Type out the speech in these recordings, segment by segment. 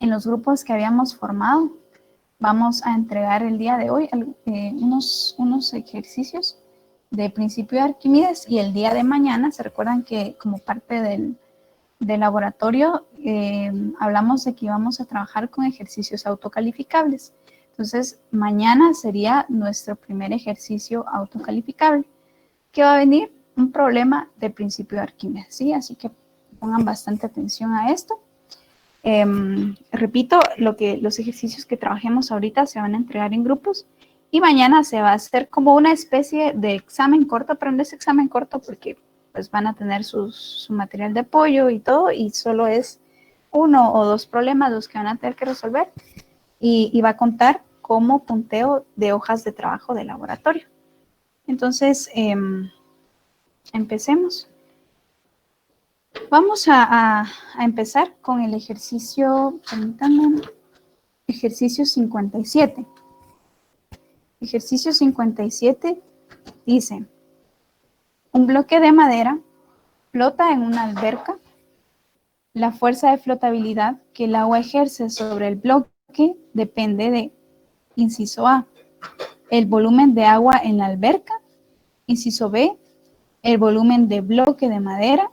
en los grupos que habíamos formado, vamos a entregar el día de hoy unos ejercicios de principio de Arquímedes, y el día de mañana, se recuerdan que como parte del laboratorio hablamos de que íbamos a trabajar con ejercicios autocalificables. Entonces, mañana sería nuestro primer ejercicio autocalificable, que va a venir un problema de principio de Arquímedes, ¿sí? Así que pongan bastante atención a esto. Repito, los ejercicios que trabajemos ahorita se van a entregar en grupos, y mañana se va a hacer como una especie de examen corto, pero no es examen corto porque pues van a tener su material de apoyo y todo, y solo es 1 o 2 problemas los que van a tener que resolver, y va a contar como punteo de hojas de trabajo de laboratorio. Entonces, empecemos. Vamos a empezar con el ejercicio, permítanme, ejercicio 57. Ejercicio 57 dice: un bloque de madera flota en una alberca. La fuerza de flotabilidad que el agua ejerce sobre el bloque depende de, inciso A, el volumen de agua en la alberca, inciso B, el volumen de bloque de madera,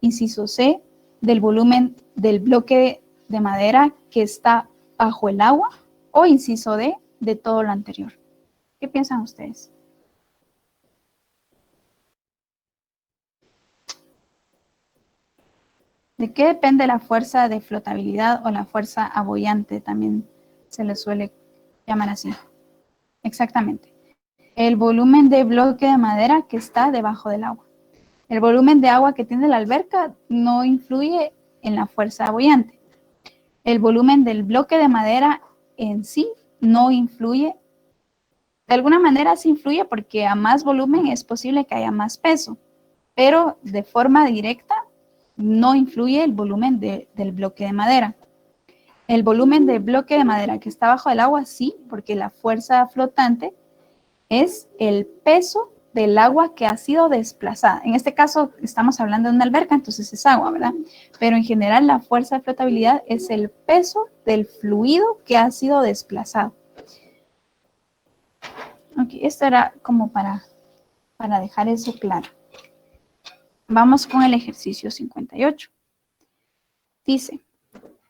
inciso C, del volumen del bloque de madera que está bajo el agua, o inciso D, de todo lo anterior. ¿Qué piensan ustedes? ¿De qué depende la fuerza de flotabilidad o la fuerza abollante? También se le suele llamar así. Exactamente. El volumen de bloque de madera que está debajo del agua. El volumen de agua que tiene la alberca no influye en la fuerza abollante. El volumen del bloque de madera en sí no influye. De alguna manera sí influye, porque a más volumen es posible que haya más peso, pero de forma directa no influye el volumen del bloque de madera. El volumen del bloque de madera que está bajo el agua sí, porque la fuerza flotante es el peso del agua que ha sido desplazada. En este caso estamos hablando de una alberca, entonces es agua, ¿verdad? Pero en general la fuerza de flotabilidad es el peso del fluido que ha sido desplazado. Ok, esto era como para dejar eso claro. Vamos con el ejercicio 58. Dice,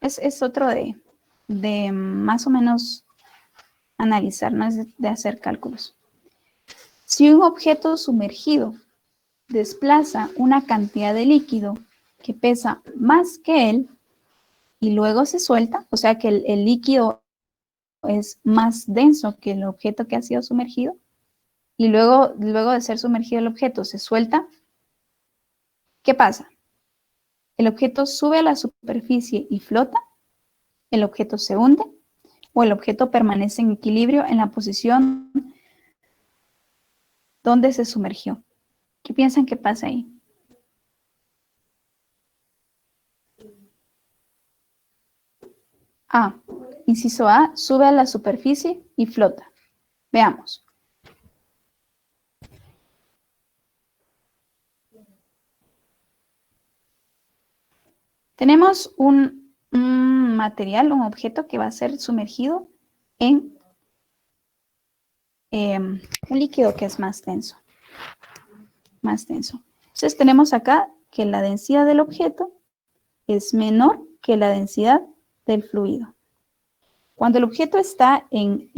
es otro de más o menos analizar, no es de hacer cálculos. Si un objeto sumergido desplaza una cantidad de líquido que pesa más que él y luego se suelta, o sea que el líquido es más denso que el objeto que ha sido sumergido, y luego de ser sumergido el objeto se suelta, ¿qué pasa? El objeto sube a la superficie y flota, el objeto se hunde, o el objeto permanece en equilibrio en la posición donde se sumergió. ¿Qué piensan que pasa ahí? A. Inciso A, sube a la superficie y flota. Veamos. Tenemos un material, un objeto que va a ser sumergido en un líquido que es más denso. Más denso. Entonces tenemos acá que la densidad del objeto es menor que la densidad del fluido. Cuando el objeto está en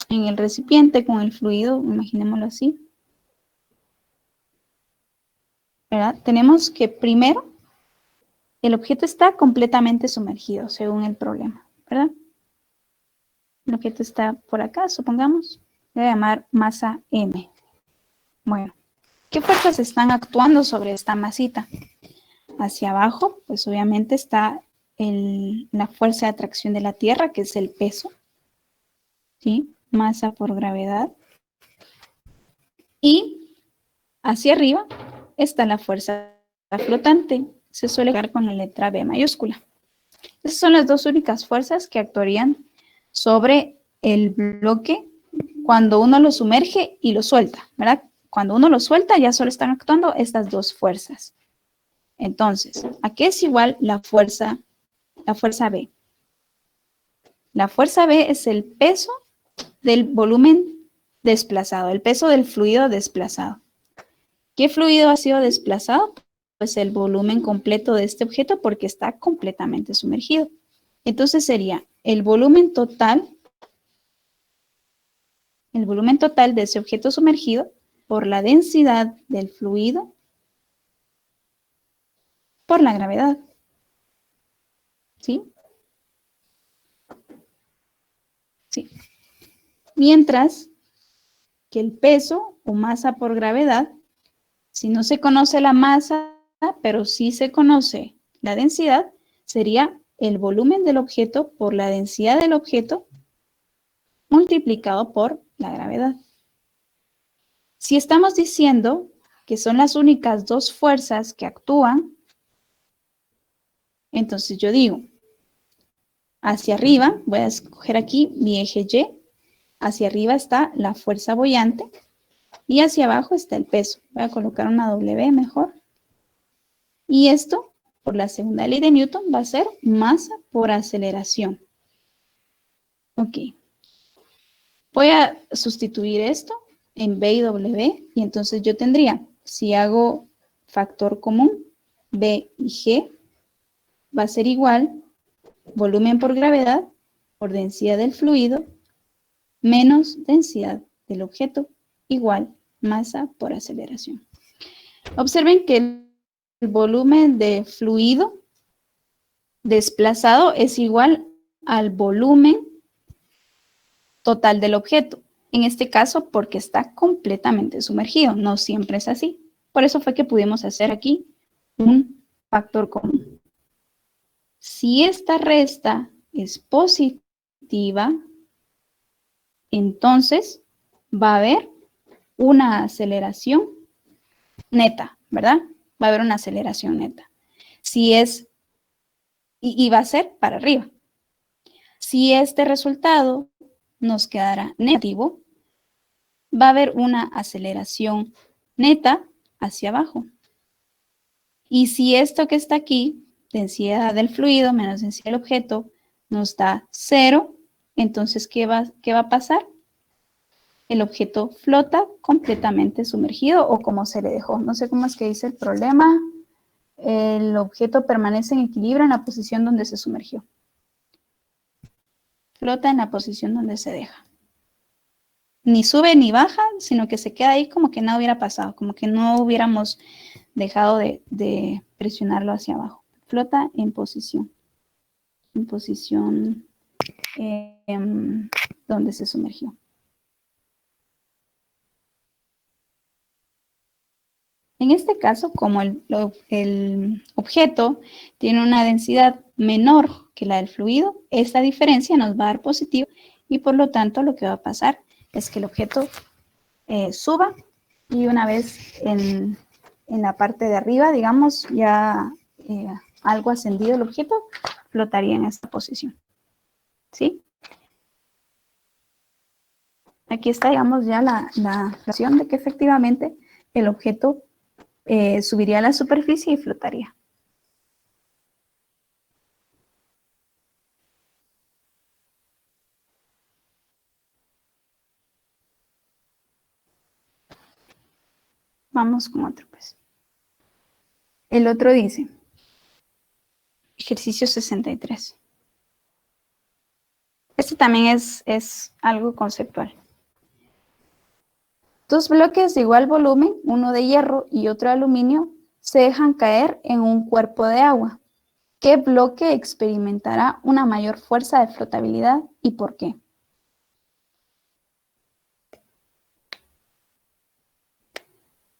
el recipiente con el fluido, imaginémoslo así, ¿verdad? Tenemos que primero el objeto está completamente sumergido, según el problema, ¿verdad? El objeto está por acá, supongamos. Voy a llamar masa M. Bueno, ¿qué fuerzas están actuando sobre esta masita? Hacia abajo, pues obviamente está la fuerza de atracción de la Tierra, que es el peso, ¿sí? Masa por gravedad. Y hacia arriba está la fuerza flotante. Se suele dar con la letra B mayúscula. Esas son las dos únicas fuerzas que actuarían sobre el bloque cuando uno lo sumerge y lo suelta, ¿verdad? Cuando uno lo suelta ya solo están actuando estas dos fuerzas. Entonces, ¿a qué es igual la fuerza B? La fuerza B es el peso del volumen desplazado, el peso del fluido desplazado. ¿Qué fluido ha sido desplazado? Pues el volumen completo de este objeto porque está completamente sumergido. Entonces sería el volumen total de ese objeto sumergido por la densidad del fluido por la gravedad. ¿Sí? Sí. Mientras que el peso o masa por gravedad, si no se conoce la masa, pero sí se conoce la densidad, sería el volumen del objeto por la densidad del objeto multiplicado por la gravedad. Si estamos diciendo que son las únicas dos fuerzas que actúan, entonces yo digo, hacia arriba, voy a escoger aquí mi eje Y, hacia arriba está la fuerza boyante y hacia abajo está el peso. Voy a colocar una W mejor. Y esto, por la segunda ley de Newton, va a ser masa por aceleración. Ok. Voy a sustituir esto en B y W y entonces yo tendría, si hago factor común, B y G, va a ser igual volumen por gravedad por densidad del fluido menos densidad del objeto igual masa por aceleración. Observen que el volumen de fluido desplazado es igual al volumen total del objeto. En este caso, porque está completamente sumergido. No siempre es así. Por eso fue que pudimos hacer aquí un factor común. Si esta resta es positiva, entonces va a haber una aceleración neta, ¿verdad? Va a haber una aceleración neta. Si es, y va a ser para arriba. Si este resultado nos quedara negativo, va a haber una aceleración neta hacia abajo. Y si esto que está aquí, densidad del fluido menos densidad del objeto, nos da 0, entonces, ¿qué va a pasar? El objeto flota completamente sumergido o como se le dejó. No sé cómo es que dice el problema. El objeto permanece en equilibrio en la posición donde se sumergió. Flota en la posición donde se deja. Ni sube ni baja, sino que se queda ahí como que nada hubiera pasado, como que no hubiéramos dejado de presionarlo hacia abajo. Flota en posición donde se sumergió. En este caso, como el objeto tiene una densidad menor que la del fluido, esta diferencia nos va a dar positivo y por lo tanto lo que va a pasar es que el objeto suba y una vez en la parte de arriba, digamos, ya algo ascendido el objeto, flotaría en esta posición. ¿Sí? Aquí está, digamos, ya la relación de que efectivamente el objeto subiría a la superficie y flotaría. Vamos con otro, pues. El otro dice, ejercicio 63. Este también es algo conceptual. Dos bloques de igual volumen, uno de hierro y otro de aluminio, se dejan caer en un cuerpo de agua. ¿Qué bloque experimentará una mayor fuerza de flotabilidad y por qué?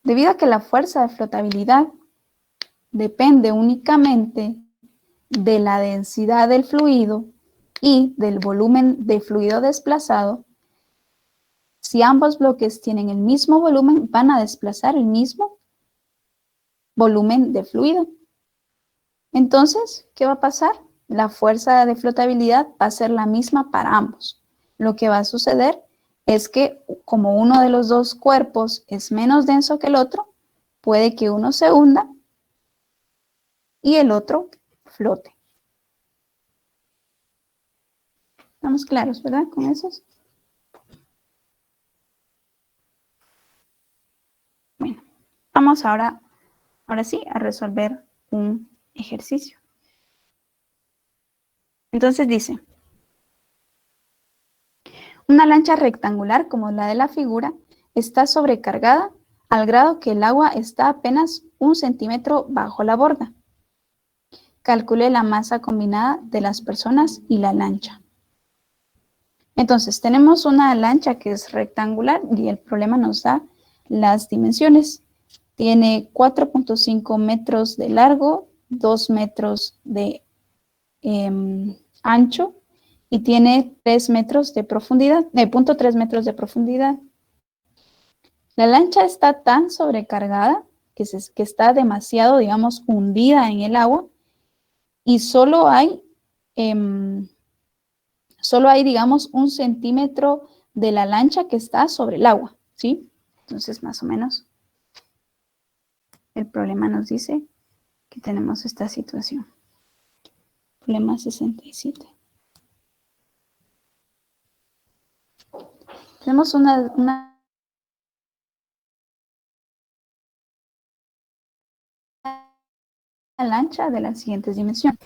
Debido a que la fuerza de flotabilidad depende únicamente de la densidad del fluido y del volumen de fluido desplazado, si ambos bloques tienen el mismo volumen, van a desplazar el mismo volumen de fluido. Entonces, ¿qué va a pasar? La fuerza de flotabilidad va a ser la misma para ambos. Lo que va a suceder es que como uno de los dos cuerpos es menos denso que el otro, puede que uno se hunda y el otro flote. ¿Estamos claros, verdad, con esos? Bueno, vamos ahora sí, a resolver un ejercicio. Entonces dice, una lancha rectangular como la de la figura está sobrecargada al grado que el agua está apenas 1 centímetro bajo la borda. Calcule la masa combinada de las personas y la lancha. Entonces, tenemos una lancha que es rectangular y el problema nos da las dimensiones. Tiene 4.5 metros de largo, 2 metros de ancho y tiene 3 metros de profundidad, 0.3 metros de profundidad. La lancha está tan sobrecargada que está demasiado, digamos, hundida en el agua y solo hay, digamos, 1 centímetro de la lancha que está sobre el agua, ¿sí? Entonces, más o menos, el problema nos dice que tenemos esta situación. Problema 67. Tenemos una lancha de las siguientes dimensiones.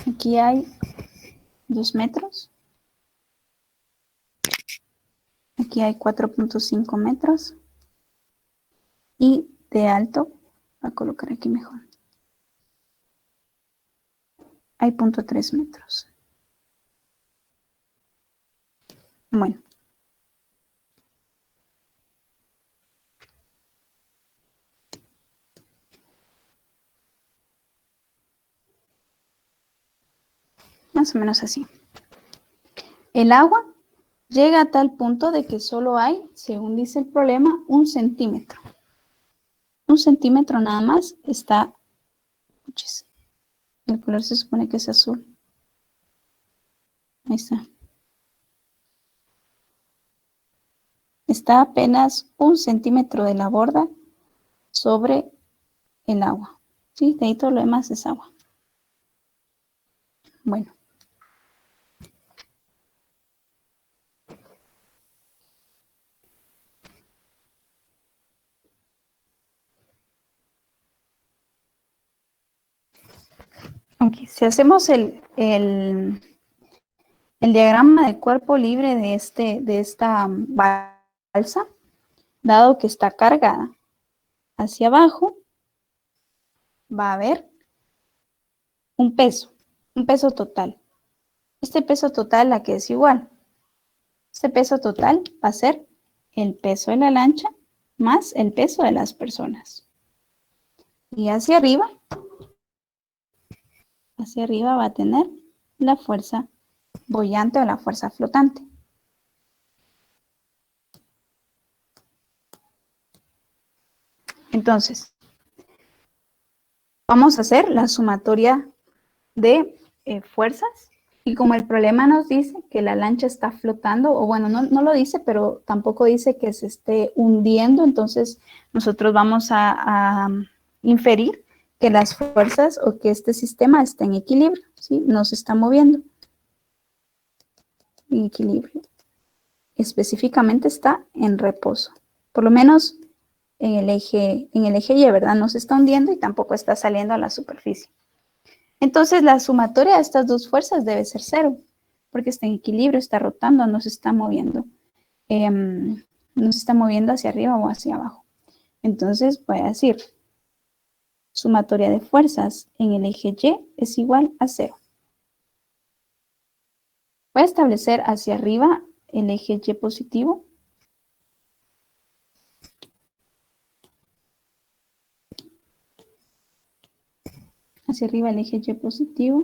Aquí hay 2 metros. Aquí hay 4.5 metros. Y de alto, voy a colocar aquí mejor. Hay 0.3 metros. Bueno. Más o menos así. El agua llega a tal punto de que solo hay, según dice el problema, 1 centímetro. 1 centímetro nada más está. El color se supone que es azul. Ahí está. Está apenas 1 centímetro de la borda sobre el agua. ¿Sí? De ahí todo lo demás es agua. Bueno. Okay. Si hacemos el diagrama de cuerpo libre de esta balsa, dado que está cargada hacia abajo, va a haber un peso total. Este peso total, ¿a qué es igual? Este peso total va a ser el peso de la lancha más el peso de las personas. Y hacia arriba va a tener la fuerza boyante o la fuerza flotante. Entonces, vamos a hacer la sumatoria de fuerzas. Y como el problema nos dice que la lancha está flotando, o bueno, no lo dice, pero tampoco dice que se esté hundiendo, entonces nosotros vamos a inferir que las fuerzas o que este sistema está en equilibrio, ¿sí? No se está moviendo. En equilibrio. Específicamente está en reposo. Por lo menos en el eje Y, ¿verdad? No se está hundiendo y tampoco está saliendo a la superficie. Entonces, la sumatoria de estas dos fuerzas debe ser 0, porque está en equilibrio, está rotando, no se está moviendo. No se está moviendo hacia arriba o hacia abajo. Entonces, voy a decir, sumatoria de fuerzas en el eje Y es igual a 0. Voy a establecer hacia arriba el eje Y positivo. Hacia arriba el eje Y positivo.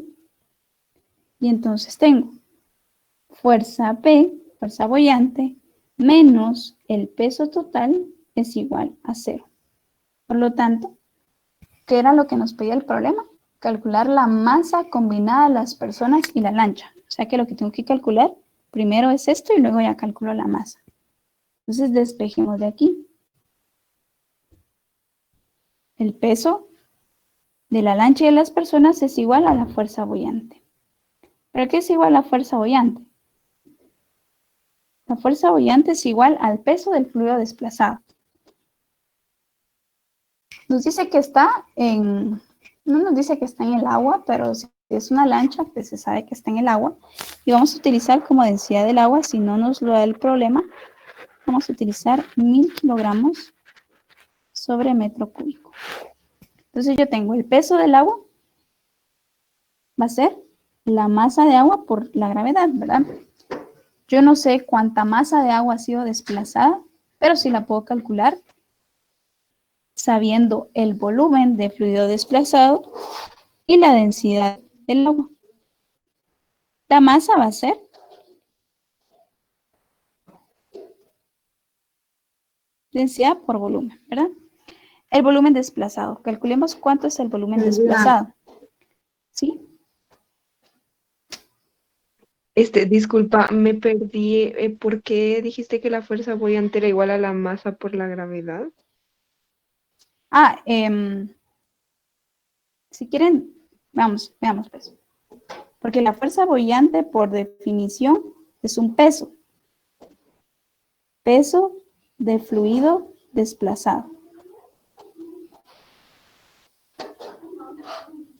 Y entonces tengo fuerza P, fuerza boyante, menos el peso total es igual a 0. Por lo tanto, ¿qué era lo que nos pedía el problema? Calcular la masa combinada de las personas y la lancha. O sea que lo que tengo que calcular Primero es esto y luego ya calculo la masa. Entonces despejemos de aquí. El peso de la lancha y de las personas es igual a la fuerza boyante. ¿Pero qué es igual a la fuerza boyante? La fuerza boyante es igual al peso del fluido desplazado. Nos dice que está en, no nos dice que está en el agua, pero si es una lancha, pues se sabe que está en el agua. Y vamos a utilizar como densidad del agua, si no nos lo da el problema, vamos a utilizar 1000 kilogramos sobre metro cúbico. Entonces yo tengo el peso del agua, va a ser la masa de agua por la gravedad, ¿verdad? Yo no sé cuánta masa de agua ha sido desplazada, pero sí la puedo calcular sabiendo el volumen de fluido desplazado y la densidad del agua. La masa va a ser densidad por volumen, ¿verdad? El volumen desplazado. Calculemos cuánto es el volumen desplazado. ¿Sí? Disculpa, me perdí. ¿Por qué dijiste que la fuerza boyante era igual a la masa por la gravedad? Ah, si quieren, veamos pues. Porque la fuerza boyante, por definición, es un peso. Peso de fluido desplazado.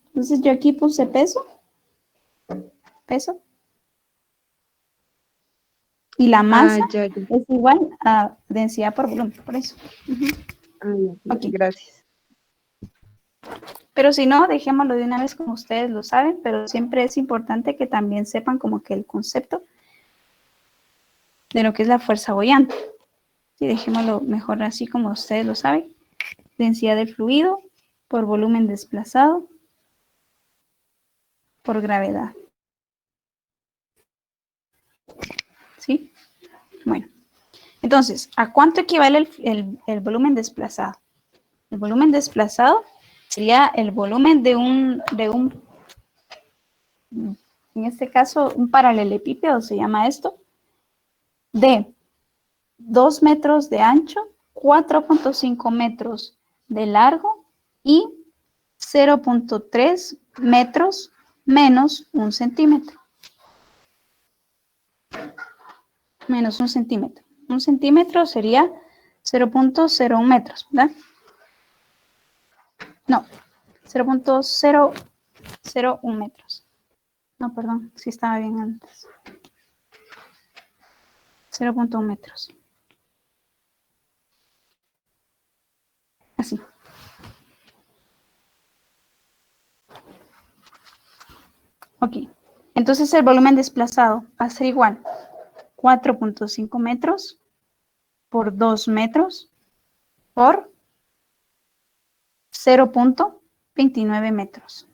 Entonces yo aquí puse peso. Peso. Y la masa Ya. es igual a densidad por volumen, por eso. Ya, Ok. gracias. Pero si no, dejémoslo de una vez como ustedes lo saben, pero siempre es importante que también sepan como que el concepto de lo que es la fuerza boyante. Y dejémoslo mejor así como ustedes lo saben. Densidad del fluido por volumen desplazado por gravedad. ¿Sí? Bueno. Entonces, ¿a cuánto equivale el volumen desplazado? El volumen desplazado sería el volumen de un, en este caso, un paralelepípedo, se llama esto, de 2 metros de ancho, 4.5 metros de largo y 0.3 metros menos 1 centímetro. Menos 1 centímetro. 1 centímetro sería 0.01 metros, ¿verdad? No, 0.001 metros. No, perdón, sí estaba bien antes. 0.1 metros. Así. Ok. Entonces el volumen desplazado va a ser igual 4.5 metros por 2 metros por 0.29 metros.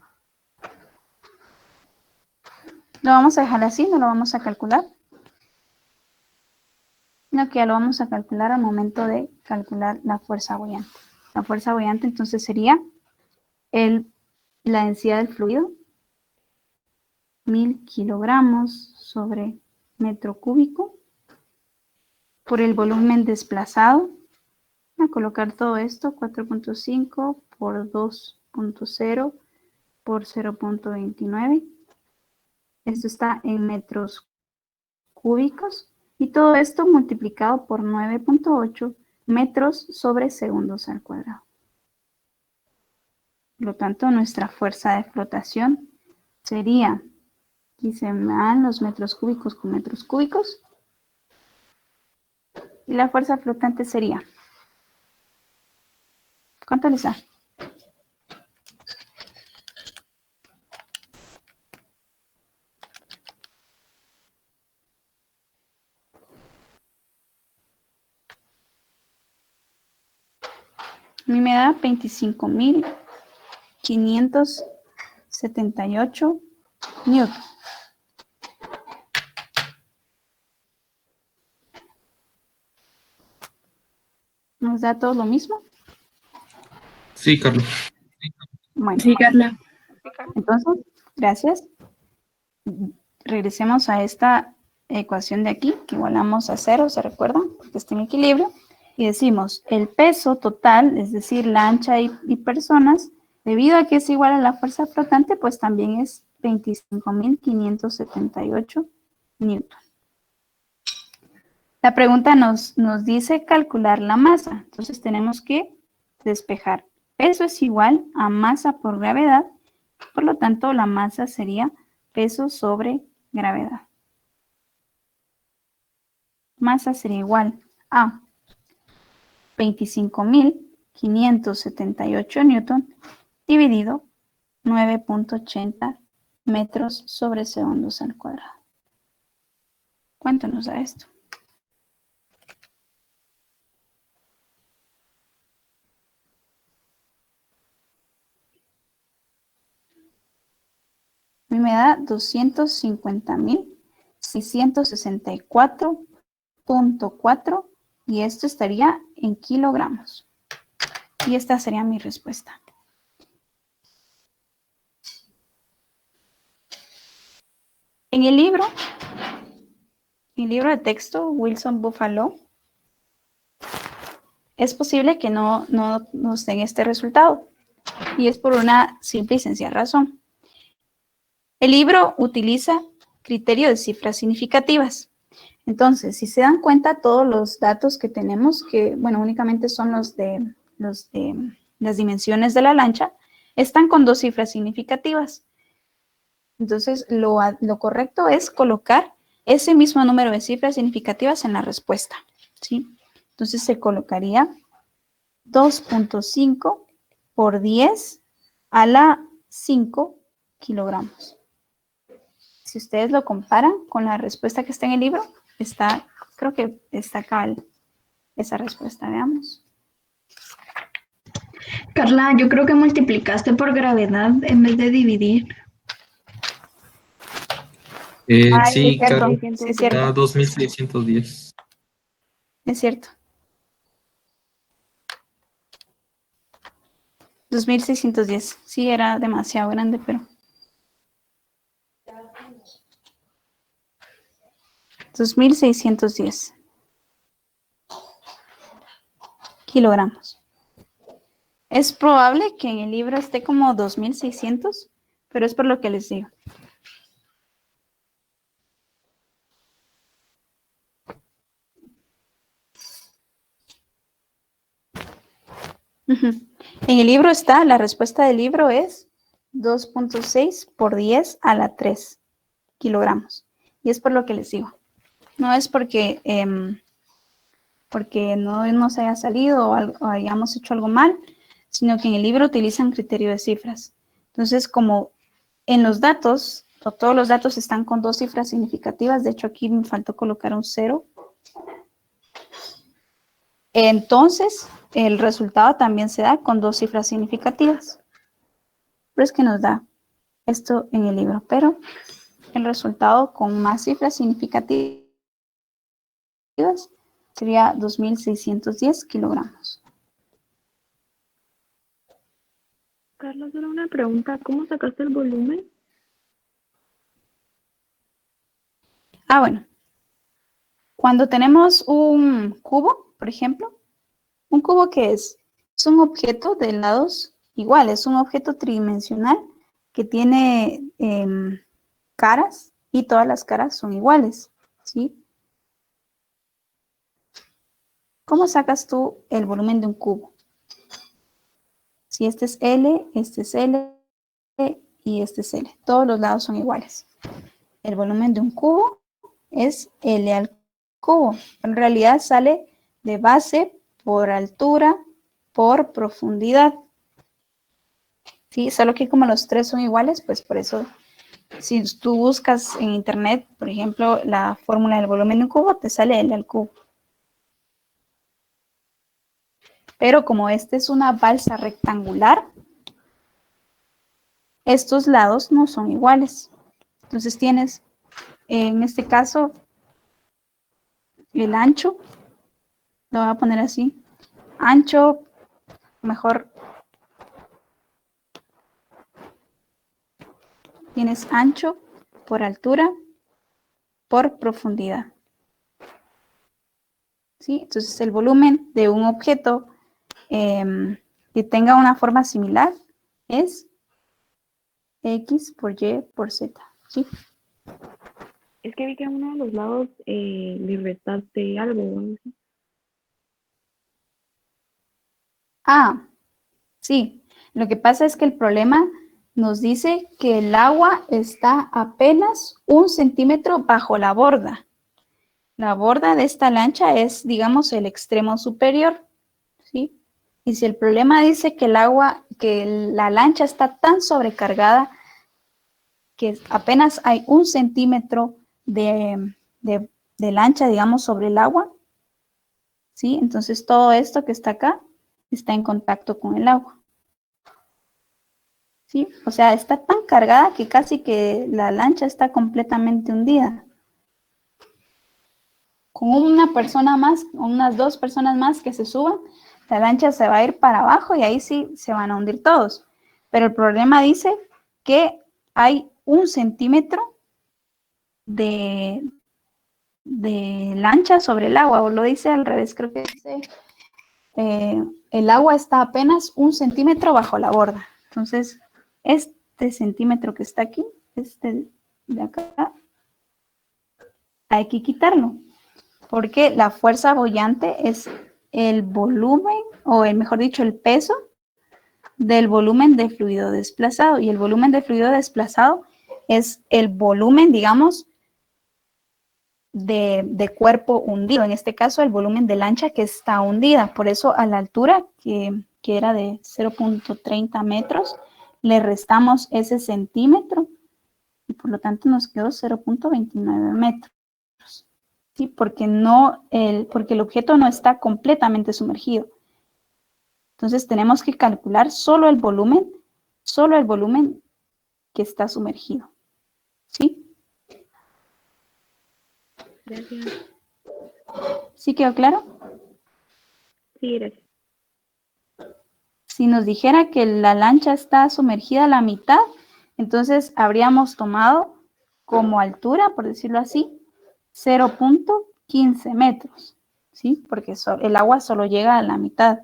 Lo vamos a dejar así, no lo vamos a calcular. No, que ya lo vamos a calcular al momento de calcular la fuerza boyante. La fuerza boyante entonces sería la densidad del fluido, 1000 kilogramos sobre metro cúbico, por el volumen desplazado. Voy a colocar todo esto, 4.5 por 2.0 por 0.29. Esto está en metros cúbicos. Y todo esto multiplicado por 9.8 metros sobre segundos al cuadrado. Por lo tanto, nuestra fuerza de flotación sería, aquí se me dan los metros cúbicos con metros cúbicos, y la fuerza flotante sería, ¿cuánto les da? A mí me da 25.578 newton. ¿Nos da todo lo mismo? Sí, Carlos. Bueno, Sí, Carla. entonces, gracias. Regresemos a esta ecuación de aquí, que igualamos a 0, ¿se recuerdan? Porque está en equilibrio. Y decimos, el peso total, es decir, la ancha y personas, debido a que es igual a la fuerza flotante, pues también es 25.578 newton. La pregunta nos dice calcular la masa. Entonces tenemos que despejar. Peso es igual a masa por gravedad. Por lo tanto, la masa sería peso sobre gravedad. Masa sería igual a 25.578 newton dividido 9.80 metros sobre segundos al cuadrado. ¿Cuánto nos da esto? A mí me da 250.664.4 y esto estaría en kilogramos. Y esta sería mi respuesta. En el libro de texto, Wilson Buffalo, es posible que no nos den este resultado. Y es por una simple y sencilla razón. El libro utiliza criterio de cifras significativas. Entonces, si se dan cuenta, todos los datos que tenemos, que, bueno, únicamente son los de las dimensiones de la lancha, están con 2 cifras significativas. Entonces, lo correcto es colocar ese mismo número de cifras significativas en la respuesta, ¿sí? Entonces, se colocaría 2.5 por 10 a la 5 kilogramos. Si ustedes lo comparan con la respuesta que está en el libro, creo que está acá esa respuesta, veamos. Carla, yo creo que multiplicaste por gravedad en vez de dividir. Sí, Carlos, Sí, es da cierto. 2610. Es cierto. 2.610. Sí, era demasiado grande, pero... 2.610 kilogramos. Es probable que en el libro esté como 2.600, pero es por lo que les digo. En el libro está, la respuesta del libro es 2.6 por 10 a la 3 kilogramos. Y es por lo que les digo. No es porque no nos haya salido o hayamos hecho algo mal, sino que en el libro utilizan criterio de cifras. Entonces, como en los datos, todos los datos están con 2 cifras significativas, de hecho aquí me faltó colocar un 0. Entonces, el resultado también se da con 2 cifras significativas. Pero es que nos da esto en el libro, pero el resultado con más cifras significativas sería 2.610 kilogramos. Carla, solo una pregunta. ¿Cómo sacaste el volumen? Bueno. Cuando tenemos un cubo, por ejemplo, ¿un cubo qué es? Es un objeto de lados iguales, un objeto tridimensional que tiene caras y todas las caras son iguales, ¿sí? ¿Cómo sacas tú el volumen de un cubo? Si este es L y este es L. Todos los lados son iguales. El volumen de un cubo es L al cubo. En realidad sale de base por altura por profundidad. Sí, solo que como los tres son iguales, pues por eso, si tú buscas en internet, por ejemplo, la fórmula del volumen de un cubo, te sale L al cubo. Pero como esta es una balsa rectangular, estos lados no son iguales. Entonces tienes, en este caso, el ancho, lo voy a poner así, ancho, mejor, tienes ancho por altura por profundidad. ¿Sí? Entonces, el volumen de un objeto que tenga una forma similar es X por Y por Z. ¿Sí? Es que vi que a uno de los lados le restaste algo, ¿no? Ah, sí. Lo que pasa es que el problema nos dice que el agua está apenas 1 centímetro bajo la borda. La borda de esta lancha es, digamos, el extremo superior, ¿sí? Y si el problema dice que la lancha está tan sobrecargada que apenas hay 1 centímetro de lancha, digamos, sobre el agua, ¿sí? Entonces todo esto que está acá está en contacto con el agua. ¿Sí? O sea, está tan cargada que casi que la lancha está completamente hundida. Con una persona más, unas 2 personas más que se suban, la lancha se va a ir para abajo y ahí sí se van a hundir todos. Pero el problema dice que hay 1 centímetro de lancha sobre el agua, o lo dice al revés, creo que dice, el agua está apenas 1 centímetro bajo la borda. Entonces, este centímetro que está aquí, este de acá, hay que quitarlo, porque la fuerza boyante es el volumen, o mejor dicho, el peso del volumen de fluido desplazado. Y el volumen de fluido desplazado es el volumen, digamos, de cuerpo hundido. En este caso, el volumen de lancha que está hundida. Por eso, a la altura, que era de 0.30 metros, le restamos ese centímetro y por lo tanto nos quedó 0.29 metros. ¿Sí? Porque el objeto no está completamente sumergido. Entonces tenemos que calcular solo el volumen que está sumergido. ¿Sí? Gracias. ¿Sí quedó claro? Sí, gracias. Si nos dijera que la lancha está sumergida a la mitad, entonces habríamos tomado como altura, por decirlo así, 0.15 metros, ¿sí? Porque el agua solo llega a la mitad.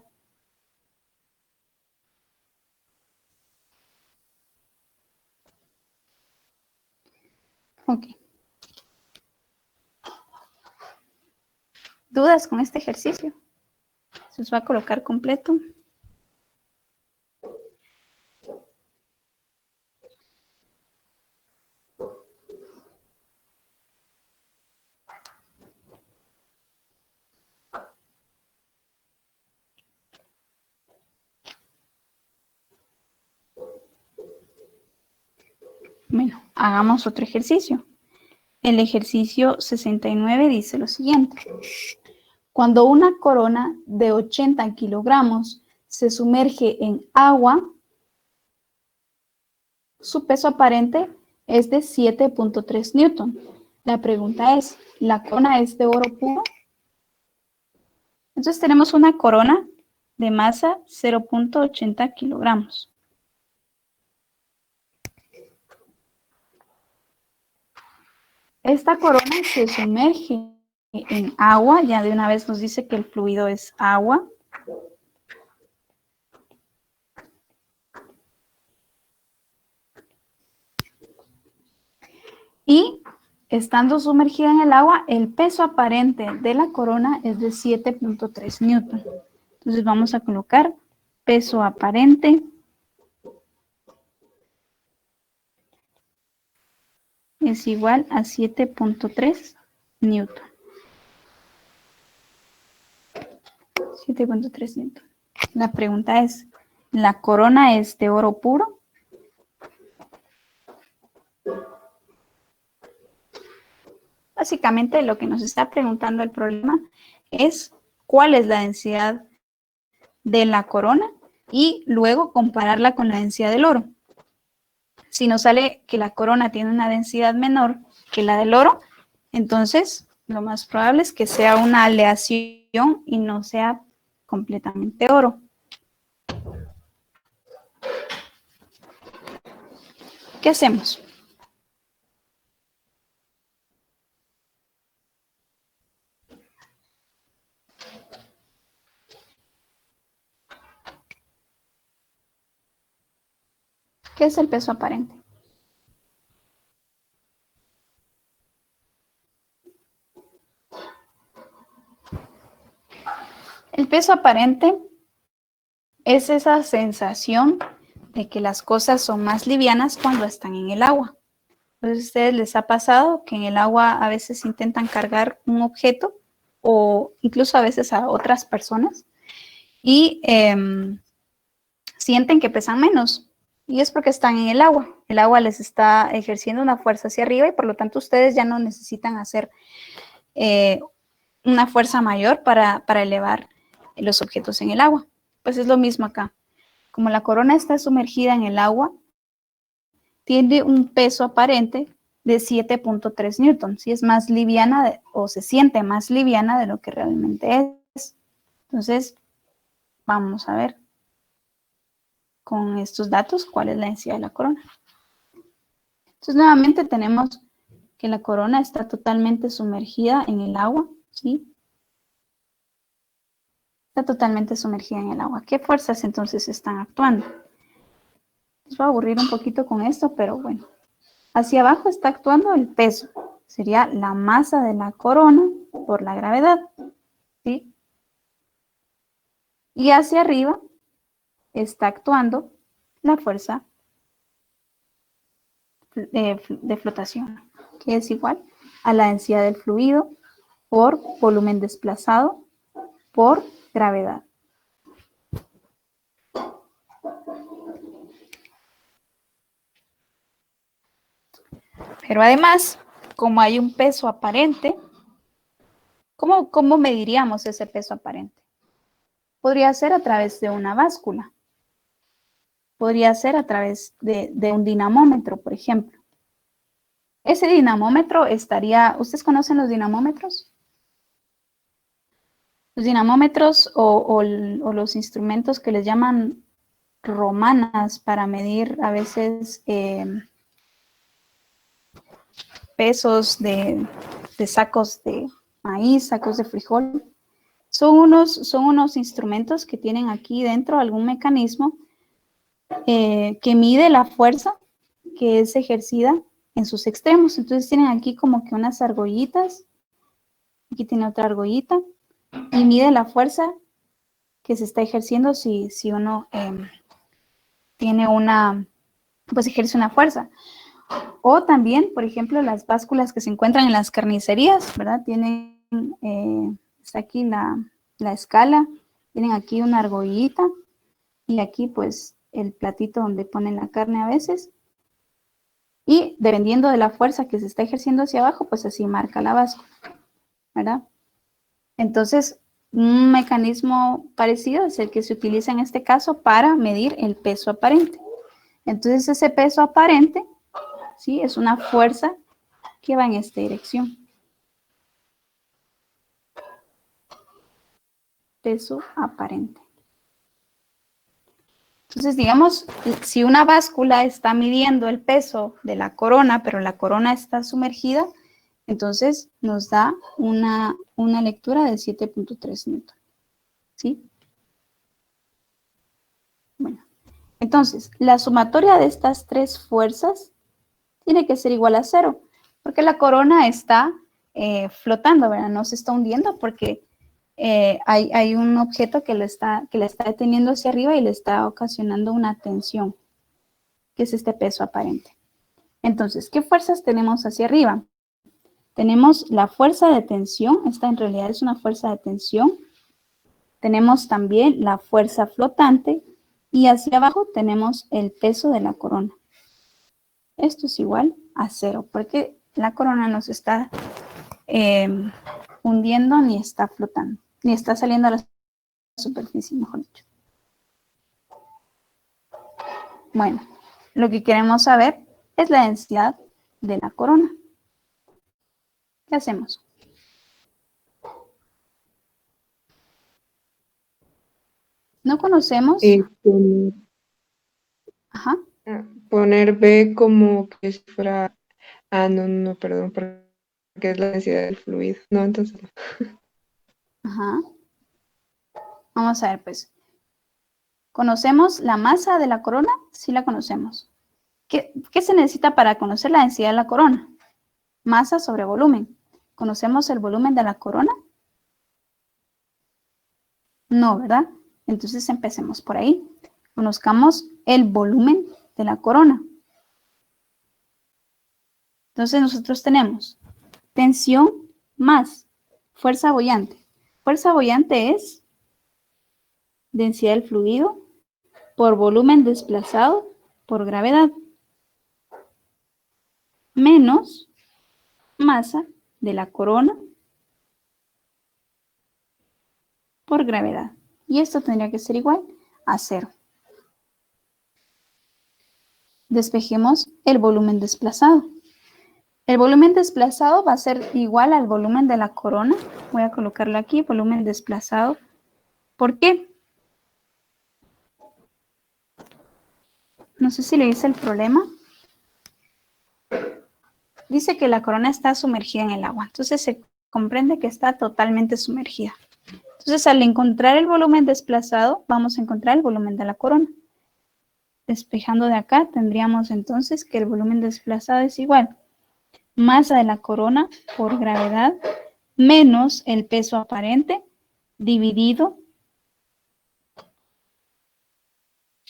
Ok. ¿Dudas con este ejercicio? Se os va a colocar completo. Bueno, hagamos otro ejercicio. El ejercicio 69 dice lo siguiente. Cuando una corona de 80 kilogramos se sumerge en agua, su peso aparente es de 7.3 newton. La pregunta es, ¿la corona es de oro puro? Entonces tenemos una corona de masa 0.80 kilogramos. Esta corona se sumerge en agua, ya de una vez nos dice que el fluido es agua. Y estando sumergida en el agua, el peso aparente de la corona es de 7.3 newton. Entonces vamos a colocar peso aparente es igual a 7.3 newton. 7.3 newton. La pregunta es, ¿la corona es de oro puro? Básicamente lo que nos está preguntando el problema es cuál es la densidad de la corona y luego compararla con la densidad del oro. Si nos sale que la corona tiene una densidad menor que la del oro, entonces lo más probable es que sea una aleación y no sea completamente oro. ¿Qué hacemos? ¿Qué es el peso aparente? El peso aparente es esa sensación de que las cosas son más livianas cuando están en el agua. Entonces, ¿a ustedes les ha pasado que en el agua a veces intentan cargar un objeto o incluso a veces a otras personas y sienten que pesan menos? Y es porque están en el agua. El agua les está ejerciendo una fuerza hacia arriba y por lo tanto ustedes ya no necesitan hacer una fuerza mayor para elevar los objetos en el agua. Pues es lo mismo acá. Como la corona está sumergida en el agua, tiene un peso aparente de 7.3 newtons. Y es más liviana o se siente más liviana de lo que realmente es. Entonces, vamos a ver con estos datos cuál es la densidad de la corona. Entonces, nuevamente tenemos que la corona está totalmente sumergida en el agua, ¿sí? Está totalmente sumergida en el agua. ¿Qué fuerzas entonces están actuando? Les voy a aburrir un poquito con esto, pero bueno. Hacia abajo está actuando el peso. Sería la masa de la corona por la gravedad, ¿sí? Y hacia arriba está actuando la fuerza de flotación, que es igual a la densidad del fluido por volumen desplazado por gravedad. Pero además, como hay un peso aparente, ¿cómo mediríamos ese peso aparente? Podría ser a través de una báscula. Podría ser a través de un dinamómetro, por ejemplo. Ese dinamómetro estaría, ¿ustedes conocen los dinamómetros? Los dinamómetros o los instrumentos que les llaman romanas para medir a veces pesos de sacos de maíz, sacos de frijol. Son unos instrumentos que tienen aquí dentro algún mecanismo que mide la fuerza que es ejercida en sus extremos. Entonces tienen aquí como que unas argollitas. Aquí tiene otra argollita. Y mide la fuerza que se está ejerciendo si uno tiene pues ejerce una fuerza. O también, por ejemplo, las básculas que se encuentran en las carnicerías, ¿verdad? Tienen, está aquí la escala, tienen aquí una argollita y aquí pues el platito donde ponen la carne a veces. Y dependiendo de la fuerza que se está ejerciendo hacia abajo, pues así marca la báscula, ¿verdad? Entonces, un mecanismo parecido es el que se utiliza en este caso para medir el peso aparente. Entonces, ese peso aparente, ¿sí? Es una fuerza que va en esta dirección. Peso aparente. Entonces, digamos, si una báscula está midiendo el peso de la corona, pero la corona está sumergida, entonces nos da una lectura de 7.3 newton. ¿Sí? Bueno, entonces, la sumatoria de estas tres fuerzas tiene que ser igual a 0, porque la corona está flotando, ¿verdad? No se está hundiendo porque hay un objeto que la está deteniendo hacia arriba y le está ocasionando una tensión, que es este peso aparente. Entonces, ¿qué fuerzas tenemos hacia arriba? Tenemos la fuerza de tensión, esta en realidad es una fuerza de tensión. Tenemos también la fuerza flotante y hacia abajo tenemos el peso de la corona. Esto es igual a 0, porque la corona no se está hundiendo ni está flotando, ni está saliendo a la superficie, mejor dicho. Bueno, lo que queremos saber es la densidad de la corona. ¿Qué hacemos? No conocemos. Poner, Ajá. poner B como que si fuera. No, perdón, porque es la densidad del fluido. No, entonces no. Ajá. Vamos a ver, pues. ¿Conocemos la masa de la corona? Sí la conocemos. ¿Qué se necesita para conocer la densidad de la corona? Masa sobre volumen. ¿Conocemos el volumen de la corona? No, ¿verdad? Entonces empecemos por ahí. Conozcamos el volumen de la corona. Entonces nosotros tenemos tensión más fuerza boyante. Fuerza boyante es densidad del fluido por volumen desplazado por gravedad menos masa de la corona por gravedad. Y esto tendría que ser igual a 0. Despejemos el volumen desplazado. El volumen desplazado va a ser igual al volumen de la corona. Voy a colocarlo aquí, volumen desplazado. ¿Por qué? No sé si le dice el problema. Dice que la corona está sumergida en el agua. Entonces se comprende que está totalmente sumergida. Entonces al encontrar el volumen desplazado, vamos a encontrar el volumen de la corona. Despejando de acá, tendríamos entonces que el volumen desplazado es igual. Masa de la corona por gravedad menos el peso aparente dividido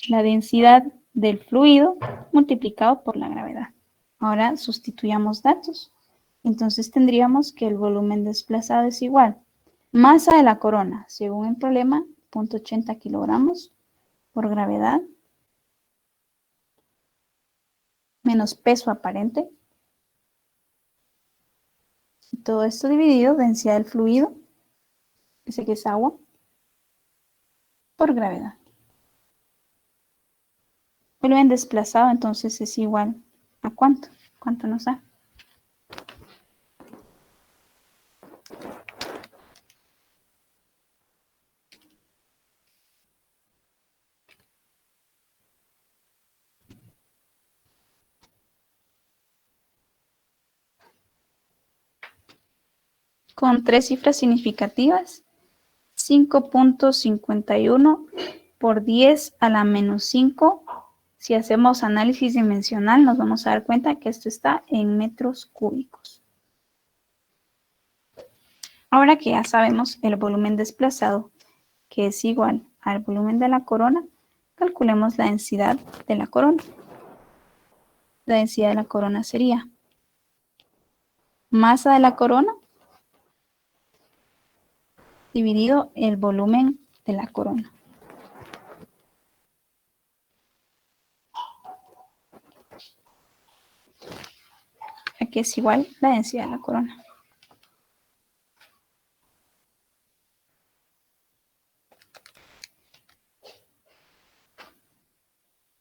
la densidad del fluido multiplicado por la gravedad. Ahora sustituyamos datos. Entonces tendríamos que el volumen desplazado es igual. Masa de la corona, según el problema, 0.80 kilogramos por gravedad menos peso aparente. Y todo esto dividido, densidad del fluido, ese que es agua, por gravedad. Volumen desplazado entonces es igual a ¿cuánto? ¿Cuánto nos da? Con 3 cifras significativas, 5.51 por 10 a la menos 5. Si hacemos análisis dimensional, nos vamos a dar cuenta que esto está en metros cúbicos. Ahora que ya sabemos el volumen desplazado, que es igual al volumen de la corona, calculemos la densidad de la corona. La densidad de la corona sería masa de la corona dividido el volumen de la corona. Aquí es igual la densidad de la corona.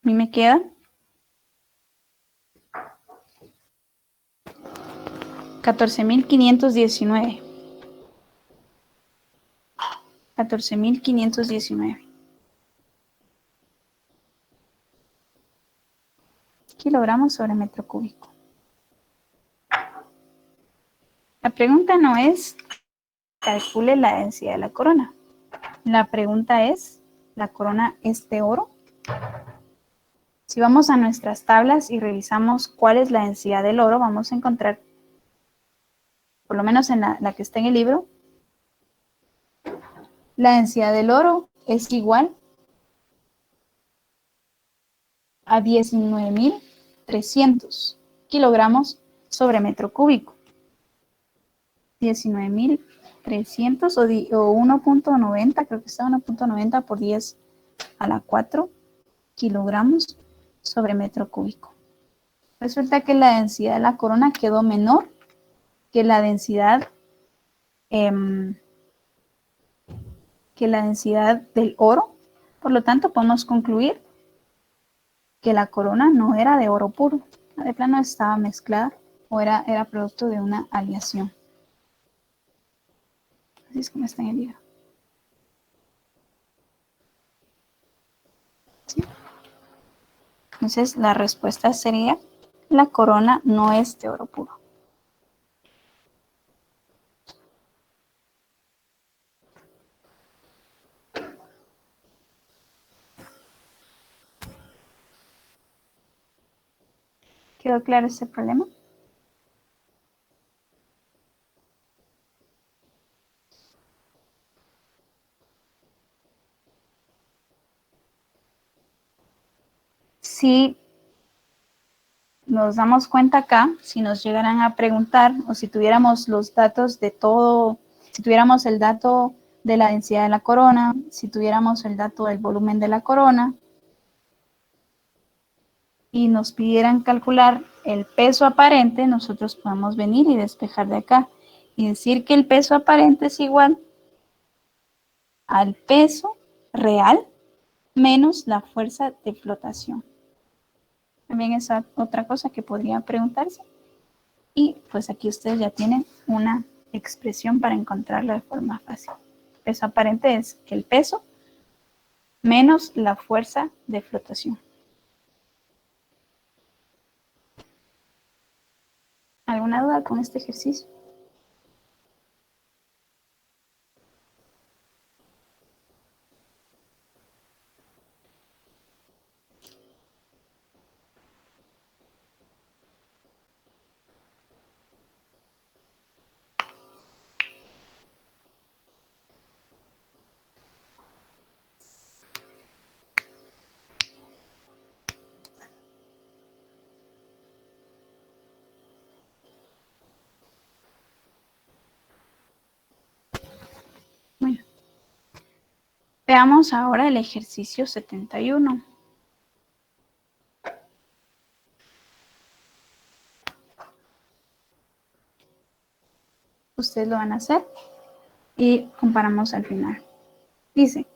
A mí me queda 14.519. 14.519 kilogramos sobre metro cúbico. La pregunta no es calcule la densidad de la corona. La pregunta es, ¿la corona es de oro? Si vamos a nuestras tablas y revisamos cuál es la densidad del oro, vamos a encontrar, por lo menos en la que está en el libro, la densidad del oro es igual a 19.300 kilogramos sobre metro cúbico. 19.300 o 1.90, creo que está 1.90 por 10 a la 4 kilogramos sobre metro cúbico. Resulta que la densidad de la corona quedó menor que la densidad del oro. Por lo tanto, podemos concluir que la corona no era de oro puro. De plano estaba mezclada o era producto de una aleación. Así es como está en el libro. ¿Sí? Entonces, la respuesta sería, la corona no es de oro puro. ¿Quedó claro este problema? Si nos damos cuenta acá, si nos llegaran a preguntar o si tuviéramos los datos de todo, si tuviéramos el dato de la densidad de la corona, si tuviéramos el dato del volumen de la corona y nos pidieran calcular el peso aparente, nosotros podemos venir y despejar de acá y decir que el peso aparente es igual al peso real menos la fuerza de flotación. También es otra cosa que podría preguntarse. Y pues aquí ustedes ya tienen una expresión para encontrarlo de forma fácil. Peso aparente es el peso menos la fuerza de flotación. ¿Alguna duda con este ejercicio? Bueno, veamos ahora el ejercicio 71. Ustedes lo van a hacer y comparamos al final. Dice,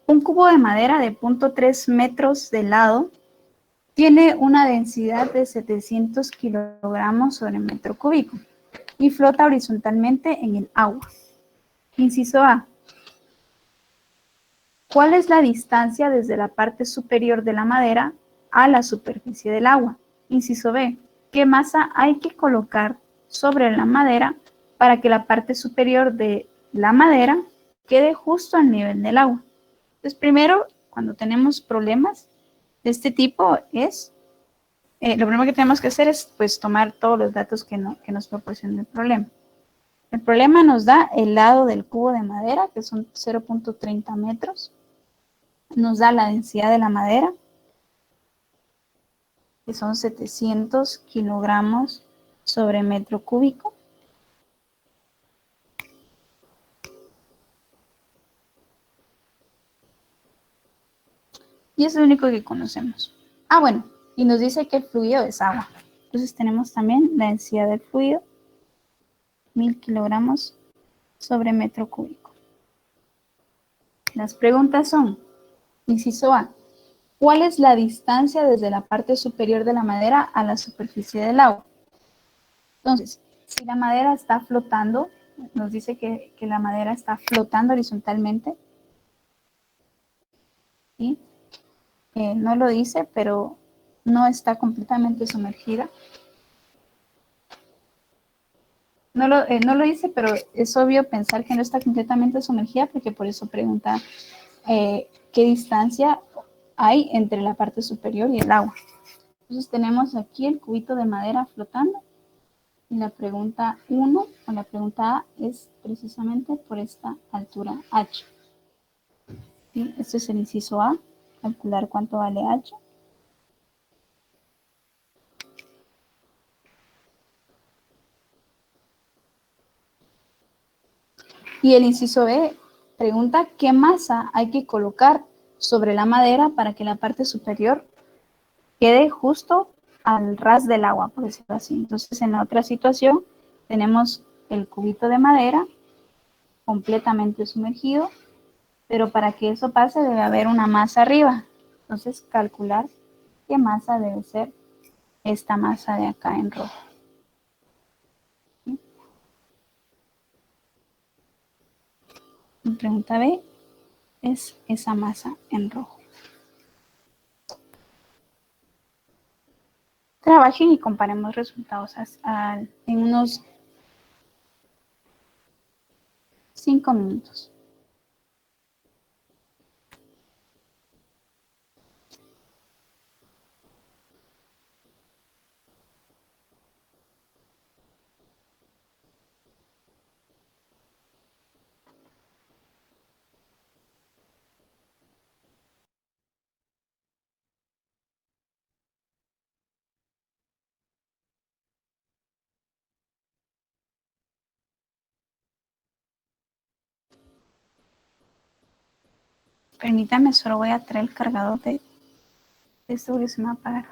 un cubo de madera de 0.3 metros de lado tiene una densidad de 700 kilogramos sobre metro cúbico y flota horizontalmente en el agua. Inciso A. ¿Cuál es la distancia desde la parte superior de la madera a la superficie del agua? Inciso B. ¿Qué masa hay que colocar sobre la madera para que la parte superior de la madera quede justo al nivel del agua? Entonces, primero, cuando tenemos problemas de este tipo lo primero que tenemos que hacer es pues tomar todos los datos que nos proporciona el problema. El problema nos da el lado del cubo de madera, que son 0.30 metros. Nos da la densidad de la madera, que son 700 kilogramos sobre metro cúbico. Y es lo único que conocemos. Ah, bueno, y nos dice que el fluido es agua. Entonces tenemos también la densidad del fluido, 1000 kilogramos sobre metro cúbico. Las preguntas son, inciso A, ¿cuál es la distancia desde la parte superior de la madera a la superficie del agua? Entonces, si la madera está flotando, nos dice que la madera está flotando horizontalmente. ¿Sí? No lo dice, pero no está completamente sumergida. No lo dice, pero es obvio pensar que no está completamente sumergida porque por eso pregunta qué distancia hay entre la parte superior y el agua. Entonces tenemos aquí el cubito de madera flotando. Y la pregunta 1 o la pregunta A es precisamente por esta altura H. ¿Sí? Este es el inciso A, calcular cuánto vale H. Y el inciso B pregunta qué masa hay que colocar sobre la madera para que la parte superior quede justo al ras del agua, por decirlo así. Entonces, en la otra situación, tenemos el cubito de madera completamente sumergido, pero para que eso pase debe haber una masa arriba. Entonces, calcular qué masa debe ser esta masa de acá en rojo. ¿Sí? La pregunta B es esa masa en rojo. Trabajen y comparemos resultados en unos 5 minutos. Permítame, solo voy a traer el cargador de esto que se me va a apagar.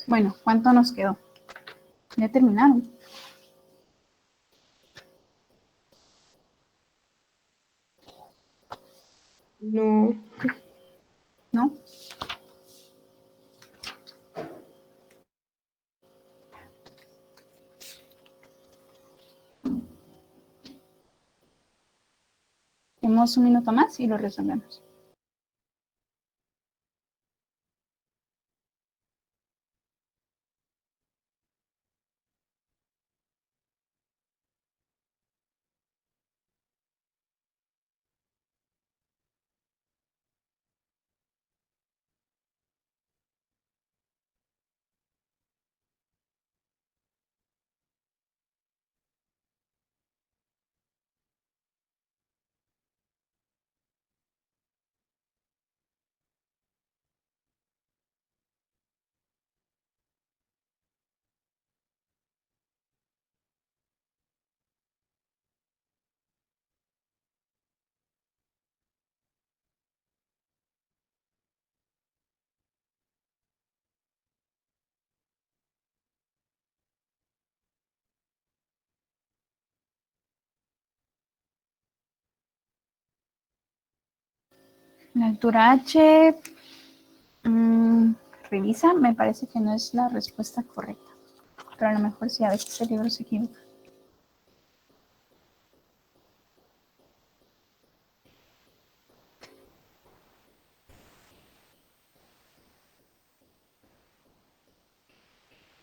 Bueno, ¿cuánto nos quedó? Ya terminaron. No. ¿No? Tenemos un minuto más y lo resolvemos. La altura H, revisa, me parece que no es la respuesta correcta. Pero a lo mejor sí, a veces el libro se equivoca.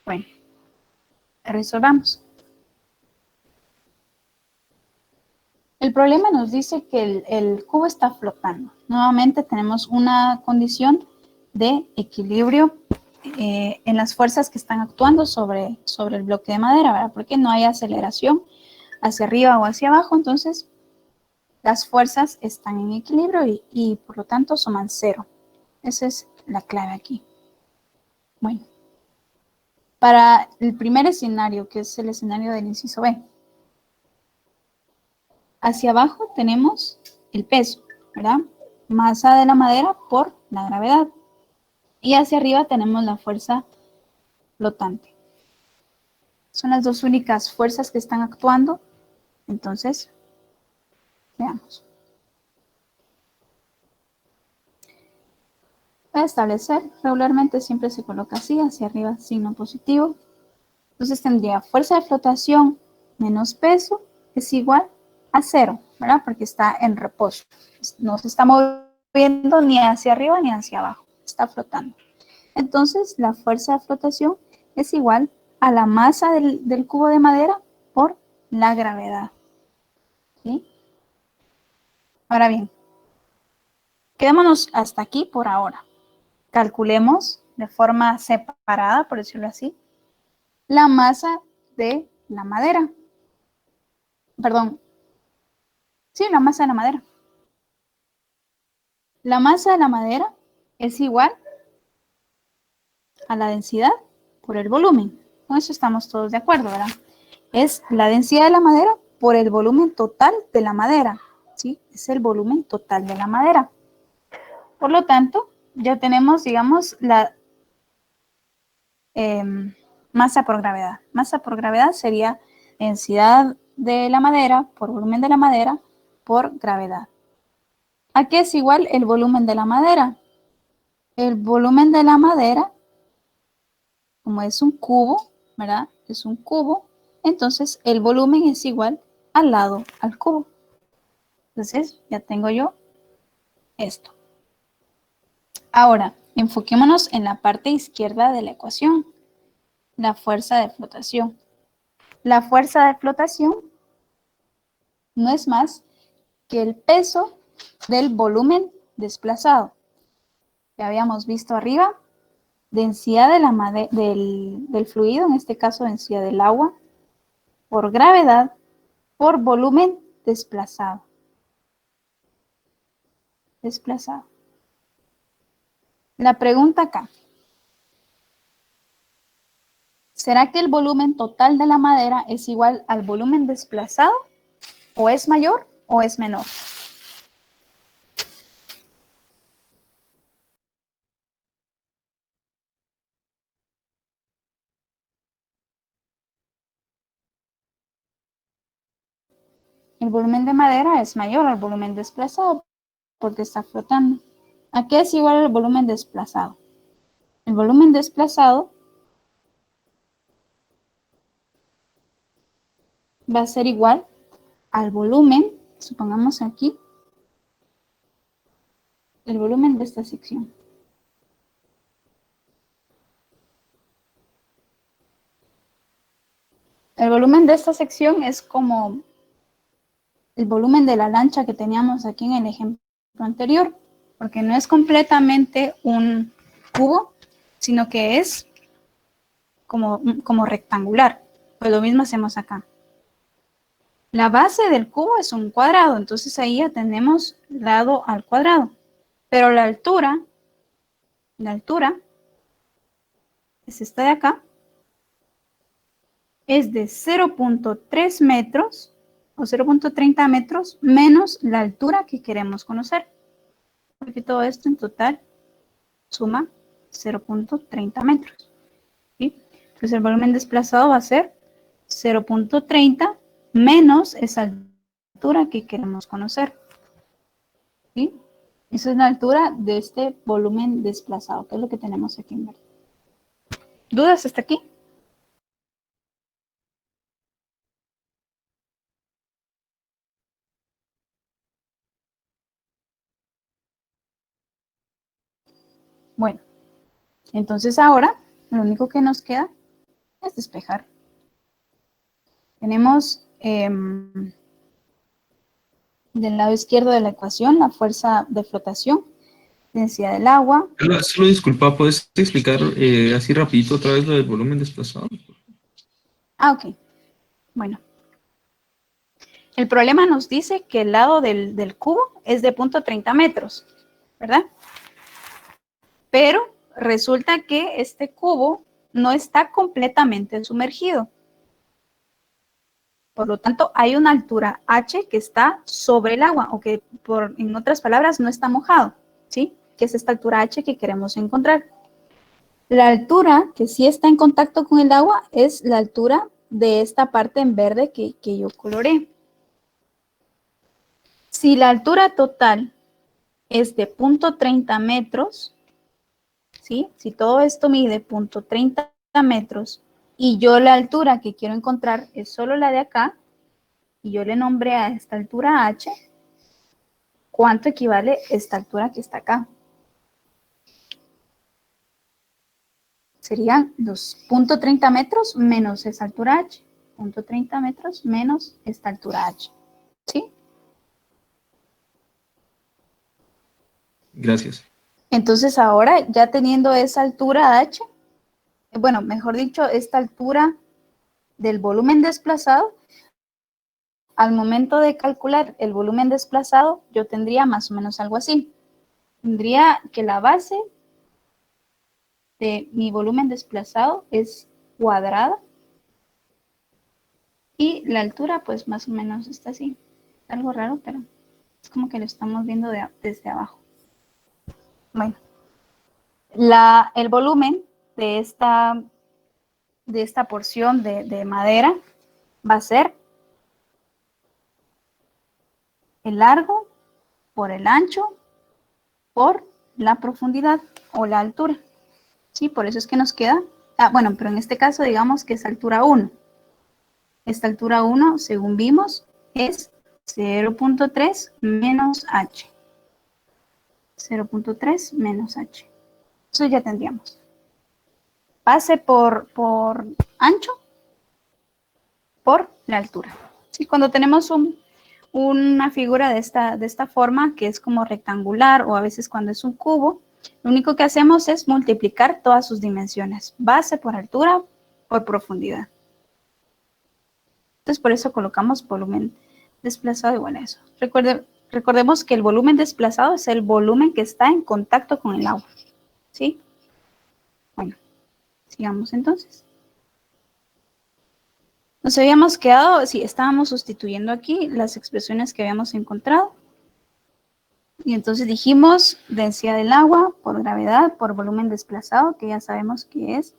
Bueno, resolvamos. El problema nos dice que el cubo está flotando. Nuevamente tenemos una condición de equilibrio en las fuerzas que están actuando sobre el bloque de madera, ¿verdad? Porque no hay aceleración hacia arriba o hacia abajo, entonces las fuerzas están en equilibrio y por lo tanto suman cero. Esa es la clave aquí. Bueno, para el primer escenario, que es el escenario del inciso B, hacia abajo tenemos el peso, ¿verdad? Masa de la madera por la gravedad. Y hacia arriba tenemos la fuerza flotante. Son las dos únicas fuerzas que están actuando. Entonces, veamos. Para establecer, regularmente siempre se coloca así, hacia arriba signo positivo. Entonces tendría fuerza de flotación menos peso es igual a cero, ¿verdad? Porque está en reposo. No se está moviendo ni hacia arriba ni hacia abajo. Está flotando. Entonces, la fuerza de flotación es igual a la masa del cubo de madera por la gravedad. ¿Sí? Ahora bien, quedémonos hasta aquí por ahora. Calculemos de forma separada, por decirlo así, la masa de la madera. Perdón. Sí, la masa de la madera. La masa de la madera es igual a la densidad por el volumen. Con eso estamos todos de acuerdo, ¿verdad? Es la densidad de la madera por el volumen total de la madera, ¿sí? Es el volumen total de la madera. Por lo tanto, ya tenemos, digamos, la masa por gravedad. Masa por gravedad sería densidad de la madera por volumen de la madera por gravedad. ¿A qué es igual el volumen de la madera? El volumen de la madera, como es un cubo, ¿verdad? Es un cubo, entonces el volumen es igual al lado al cubo. Entonces ya tengo yo esto. Ahora, enfoquémonos en la parte izquierda de la ecuación, la fuerza de flotación. La fuerza de flotación no es más que el peso del volumen desplazado. Ya habíamos visto arriba, densidad de del fluido, en este caso densidad del agua, por gravedad, por volumen desplazado. Desplazado. La pregunta acá. ¿Será que el volumen total de la madera es igual al volumen desplazado? ¿O es mayor o es menor? El volumen de madera es mayor al volumen desplazado porque está flotando. ¿A qué es igual el volumen desplazado? El volumen desplazado va a ser igual al volumen, supongamos aquí, el volumen de esta sección. El volumen de esta sección es como el volumen de la lancha que teníamos aquí en el ejemplo anterior, porque no es completamente un cubo, sino que es como rectangular. Pues lo mismo hacemos acá. La base del cubo es un cuadrado, entonces ahí ya tenemos lado al cuadrado. Pero la altura es esta de acá, es de 0.3 metros o 0.30 metros menos la altura que queremos conocer. Porque todo esto en total suma 0.30 metros. ¿Sí? Entonces el volumen desplazado va a ser 0.30 menos esa altura que queremos conocer. ¿Sí? Esa es la altura de este volumen desplazado, que es lo que tenemos aquí en verde. ¿Dudas hasta aquí? Bueno, entonces ahora lo único que nos queda es despejar. Tenemos del lado izquierdo de la ecuación la fuerza de flotación, densidad del agua. Solo disculpa, ¿puedes explicar así rapidito otra vez lo del volumen desplazado? Ok. Bueno. El problema nos dice que el lado del cubo es de 0.30 metros, ¿verdad? Pero resulta que este cubo no está completamente sumergido. Por lo tanto, hay una altura h que está sobre el agua, o que en otras palabras no está mojado, ¿sí? Que es esta altura h que queremos encontrar. La altura que sí está en contacto con el agua es la altura de esta parte en verde que yo coloré. Si la altura total es de 0.30 metros, ¿sí? Si todo esto mide 0.30 metros y yo la altura que quiero encontrar es solo la de acá, y yo le nombré a esta altura h, ¿cuánto equivale esta altura que está acá? Serían los 0.30 metros menos esa altura h. 0.30 metros menos esta altura h. ¿Sí? Gracias. Entonces ahora, ya teniendo esa altura h, bueno, mejor dicho, esta altura del volumen desplazado, al momento de calcular el volumen desplazado, yo tendría más o menos algo así. Tendría que la base de mi volumen desplazado es cuadrada y la altura pues más o menos está así. Algo raro, pero es como que lo estamos viendo desde abajo. Bueno, el volumen de esta porción de madera va a ser el largo por el ancho por la profundidad o la altura. Sí, por eso es que nos queda, bueno, pero en este caso digamos que es altura 1. Esta altura 1, según vimos, es 0.3 menos h. 0.3 menos h. Eso ya tendríamos. Base por ancho por la altura. Sí, cuando tenemos una figura de esta forma, que es como rectangular, o a veces cuando es un cubo, lo único que hacemos es multiplicar todas sus dimensiones. Base por altura por profundidad. Entonces, por eso colocamos volumen desplazado igual a eso. Recordemos que el volumen desplazado es el volumen que está en contacto con el agua. ¿Sí? Bueno, sigamos entonces. Nos habíamos quedado, sí, estábamos sustituyendo aquí las expresiones que habíamos encontrado. Y entonces dijimos densidad del agua por gravedad por volumen desplazado, que ya sabemos que es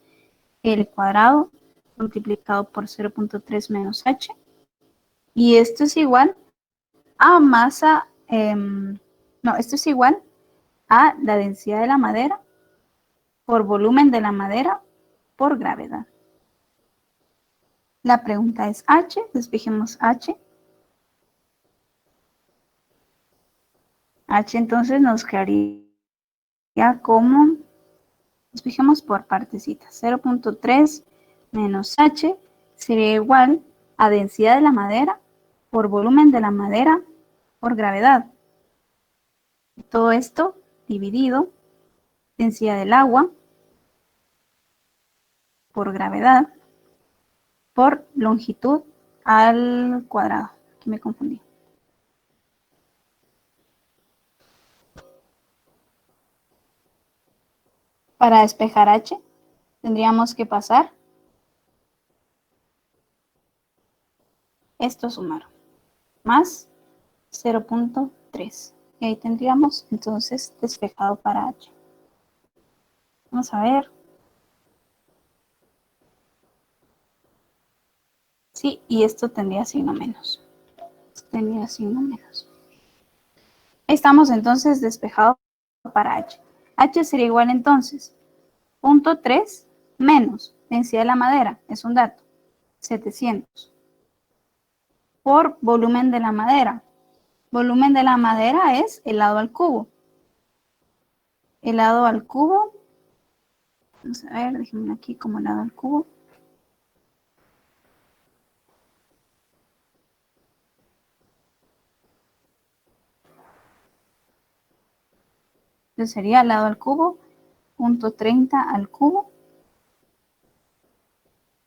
L cuadrado multiplicado por 0.3 menos h. Y esto es igual a masa, no, esto es igual a la densidad de la madera por volumen de la madera por gravedad. La pregunta es H, despejemos H. H entonces nos quedaría como, despejemos por partecitas, 0.3 menos H sería igual a densidad de la madera por volumen de la madera por gravedad. Todo esto dividido, densidad del agua por gravedad por longitud al cuadrado. Aquí me confundí. Para despejar H, tendríamos que pasar esto sumar más 0.3. Y ahí tendríamos entonces despejado para H. Vamos a ver. Sí, y esto tendría signo menos. Tendría signo menos. Estamos entonces despejados para H. H sería igual entonces 0.3 menos densidad de la madera, es un dato, 700, por volumen de la madera. Volumen de la madera es el lado al cubo. El lado al cubo, vamos a ver, déjenme aquí como lado al cubo. Entonces sería lado al cubo, 0.30 al cubo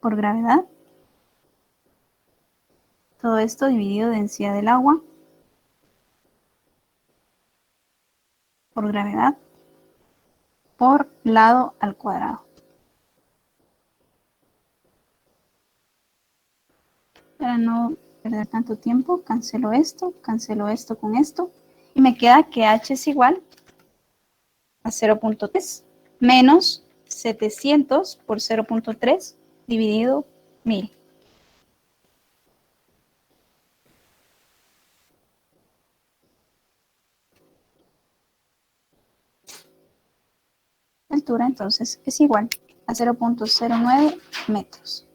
por gravedad. Todo esto dividido densidad del agua por gravedad por lado al cuadrado. Para no perder tanto tiempo, cancelo esto con esto y me queda que H es igual a 0.3 menos 700 por 0.3 dividido 1000. La altura entonces es igual a 0.09 metros.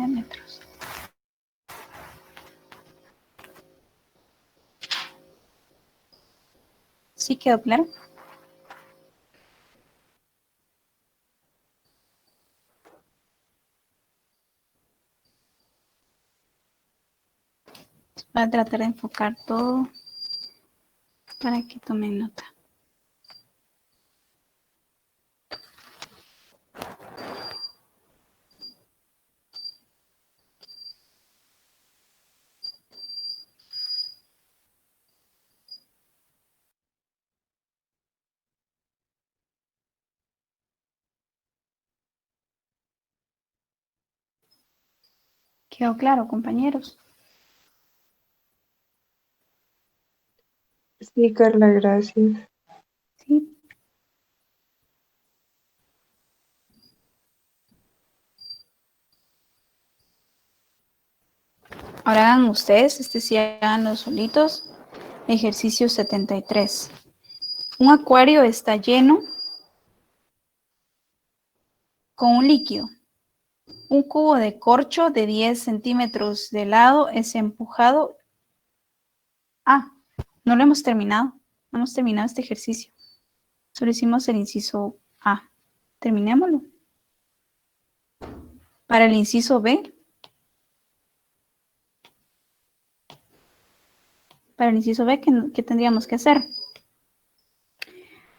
metros. ¿Sí quedó claro? Voy a tratar de enfocar todo para que tomen nota. ¿Quedó claro, compañeros? Sí, Carla, gracias. Sí. Ahora hagan ustedes, sí háganlo solitos. Ejercicio 73. Un acuario está lleno con un líquido. Un cubo de corcho de 10 centímetros de lado es empujado. Ah, no lo hemos terminado. No hemos terminado este ejercicio. Solo hicimos el inciso A. Terminémoslo. Para el inciso B. Para el inciso B, ¿qué tendríamos que hacer?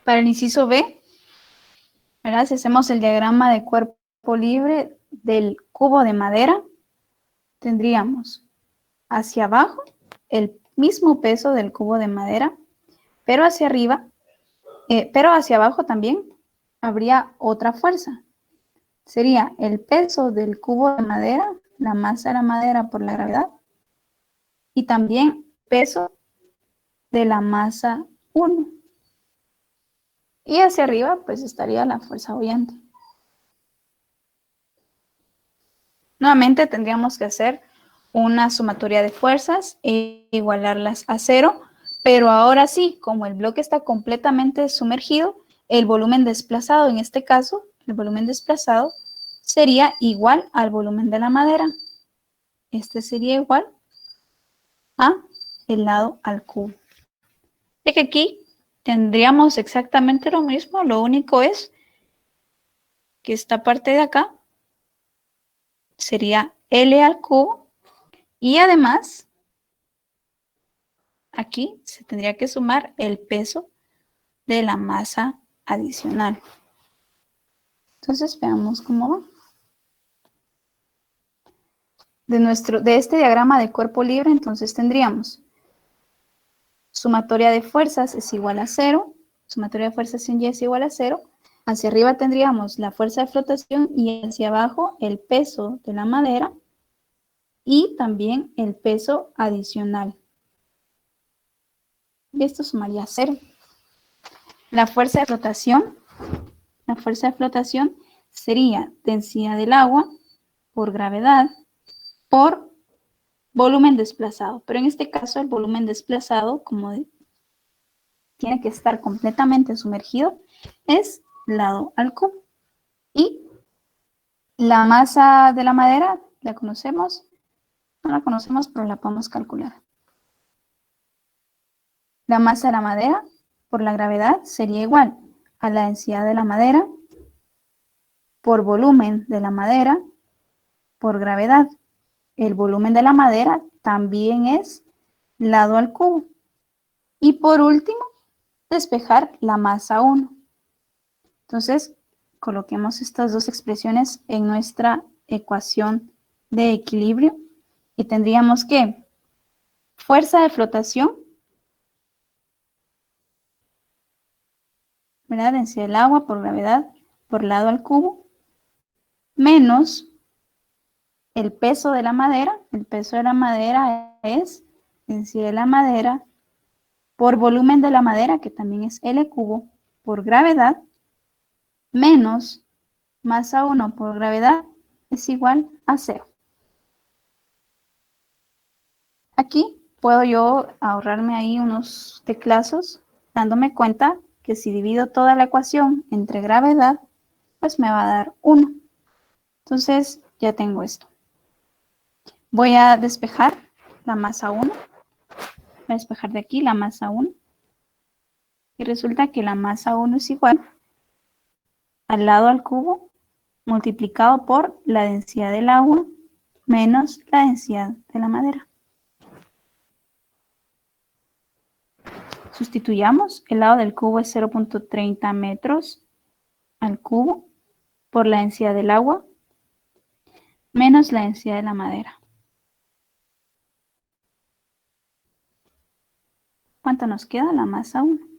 Para el inciso B, ¿verdad? Si hacemos el diagrama de cuerpo libre del cubo de madera, tendríamos hacia abajo el mismo peso del cubo de madera, pero hacia arriba, pero hacia abajo también habría otra fuerza. Sería el peso del cubo de madera, la masa de la madera por la gravedad, y también peso de la masa 1. Y hacia arriba, pues estaría la fuerza boyante. Nuevamente tendríamos que hacer una sumatoria de fuerzas e igualarlas a cero, pero ahora sí, como el bloque está completamente sumergido, el volumen desplazado, en este caso, el volumen desplazado sería igual al volumen de la madera. Este sería igual a el lado al cubo. De que aquí tendríamos exactamente lo mismo, lo único es que esta parte de acá sería L al cubo y además aquí se tendría que sumar el peso de la masa adicional. Entonces veamos cómo va. De este diagrama de cuerpo libre, entonces tendríamos sumatoria de fuerzas es igual a cero, sumatoria de fuerzas en Y es igual a cero. Hacia arriba tendríamos la fuerza de flotación y hacia abajo el peso de la madera y también el peso adicional. Y esto sumaría a cero. La fuerza de flotación sería densidad del agua por gravedad por volumen desplazado. Pero en este caso el volumen desplazado, como tiene que estar completamente sumergido, es lado al cubo. Y la masa de la madera, ¿la conocemos? No la conocemos, pero la podemos calcular. La masa de la madera por la gravedad sería igual a la densidad de la madera por volumen de la madera por gravedad. El volumen de la madera también es lado al cubo. Y por último, despejar la masa 1. Entonces, coloquemos estas dos expresiones en nuestra ecuación de equilibrio y tendríamos que fuerza de flotación, ¿verdad? Densidad del agua por gravedad por lado al cubo, menos el peso de la madera. El peso de la madera es densidad de la madera por volumen de la madera, que también es L cubo, por gravedad, menos masa 1 por gravedad es igual a 0. Aquí puedo yo ahorrarme ahí unos teclazos, dándome cuenta que si divido toda la ecuación entre gravedad, pues me va a dar 1. Entonces ya tengo esto. Voy a despejar la masa 1. Voy a despejar de aquí la masa 1. Y resulta que la masa 1 es igual al lado al cubo multiplicado por la densidad del agua menos la densidad de la madera. Sustituyamos, el lado del cubo es 0.30 metros al cubo por la densidad del agua menos la densidad de la madera. ¿Cuánto nos queda? La masa 1.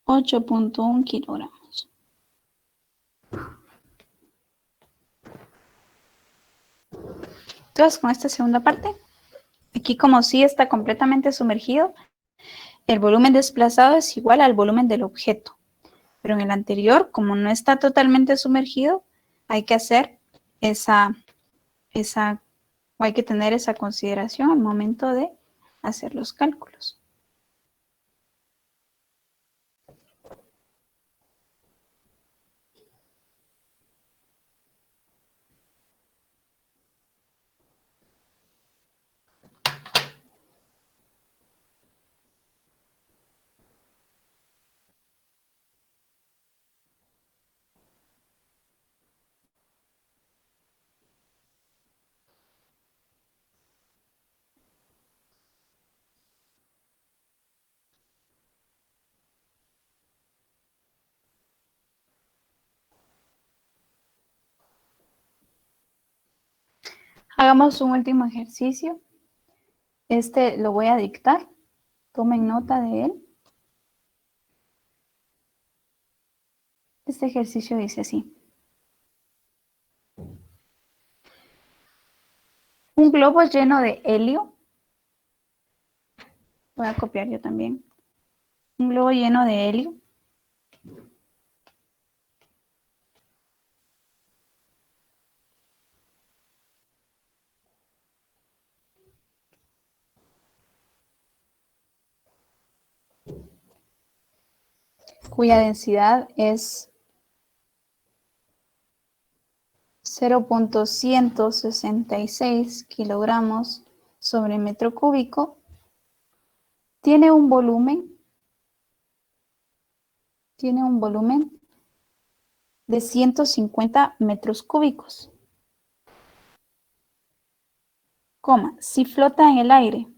$8.1 kilogramos. Entonces, con esta segunda parte, aquí como sí está completamente sumergido, el volumen desplazado es igual al volumen del objeto. Pero en el anterior, como no está totalmente sumergido, hay que hacer o hay que tener esa consideración al momento de hacer los cálculos. Hagamos un último ejercicio. Este lo voy a dictar. Tomen nota de él. Este ejercicio dice así. Un globo lleno de helio. Voy a copiar yo también. Un globo lleno de helio. Cuya densidad es 0.166 kilogramos sobre metro cúbico, tiene un volumen de 150 metros cúbicos. Coma, si flota en el aire.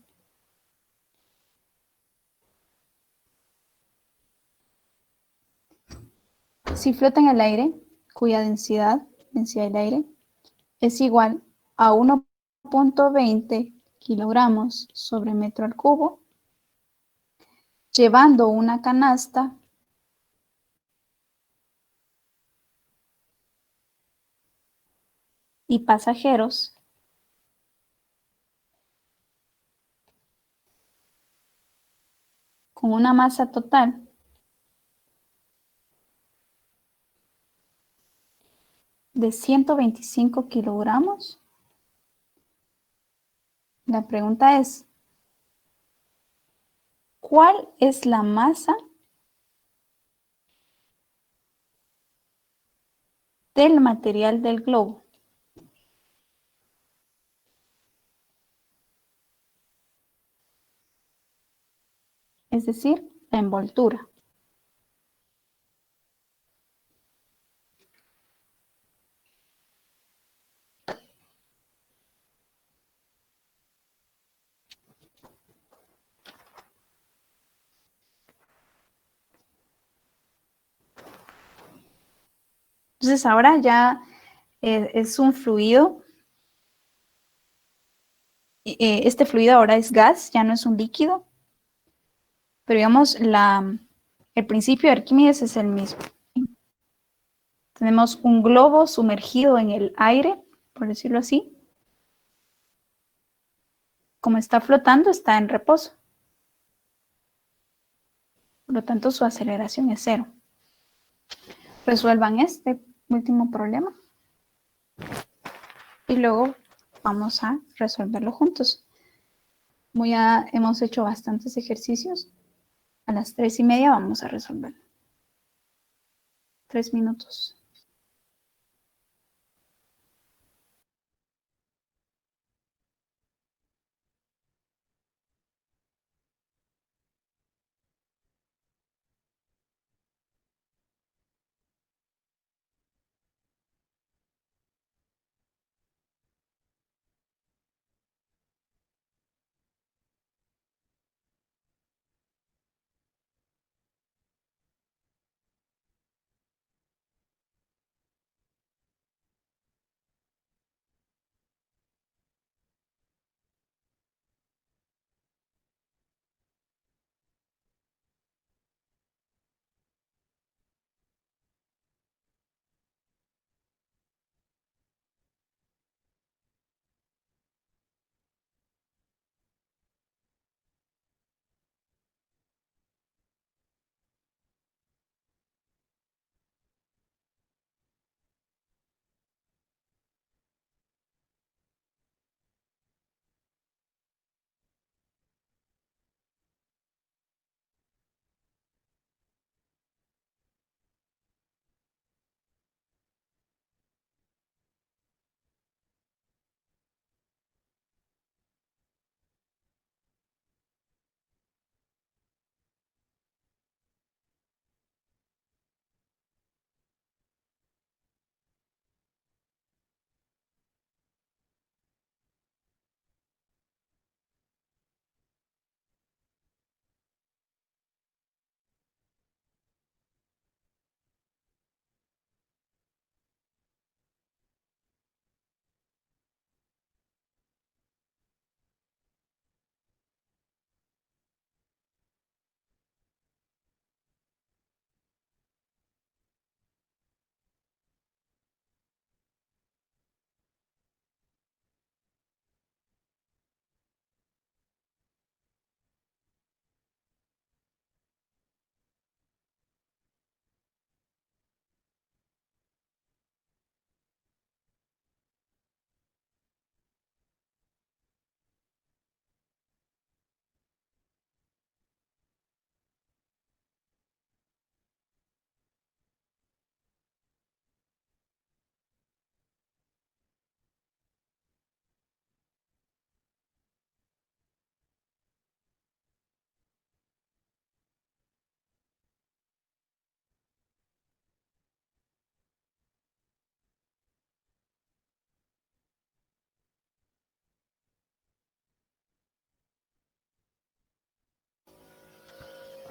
Si flota en el aire, cuya densidad del aire, es igual a 1.20 kilogramos sobre metro al cubo, llevando una canasta y pasajeros con una masa total de 125 kilogramos. La pregunta es, ¿cuál es la masa del material del globo? Es decir, la envoltura. Entonces ahora ya es un fluido. Este fluido ahora es gas, ya no es un líquido. Pero digamos, el principio de Arquímedes es el mismo. Tenemos un globo sumergido en el aire, por decirlo así. Como está flotando, está en reposo. Por lo tanto, su aceleración es cero. Resuelvan este último problema y luego vamos a resolverlo juntos. Hemos hecho bastantes ejercicios. A las 3:30 vamos a resolverlo. 3 minutos.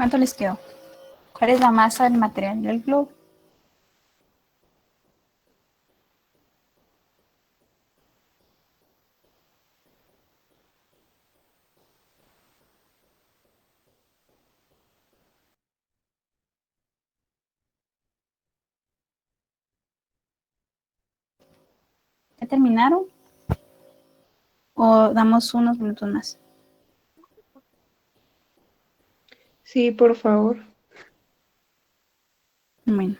¿Cuánto les quedó? ¿Cuál es la masa del material del globo? ¿Ya terminaron? ¿O damos unos minutos más? Sí, por favor. Bueno.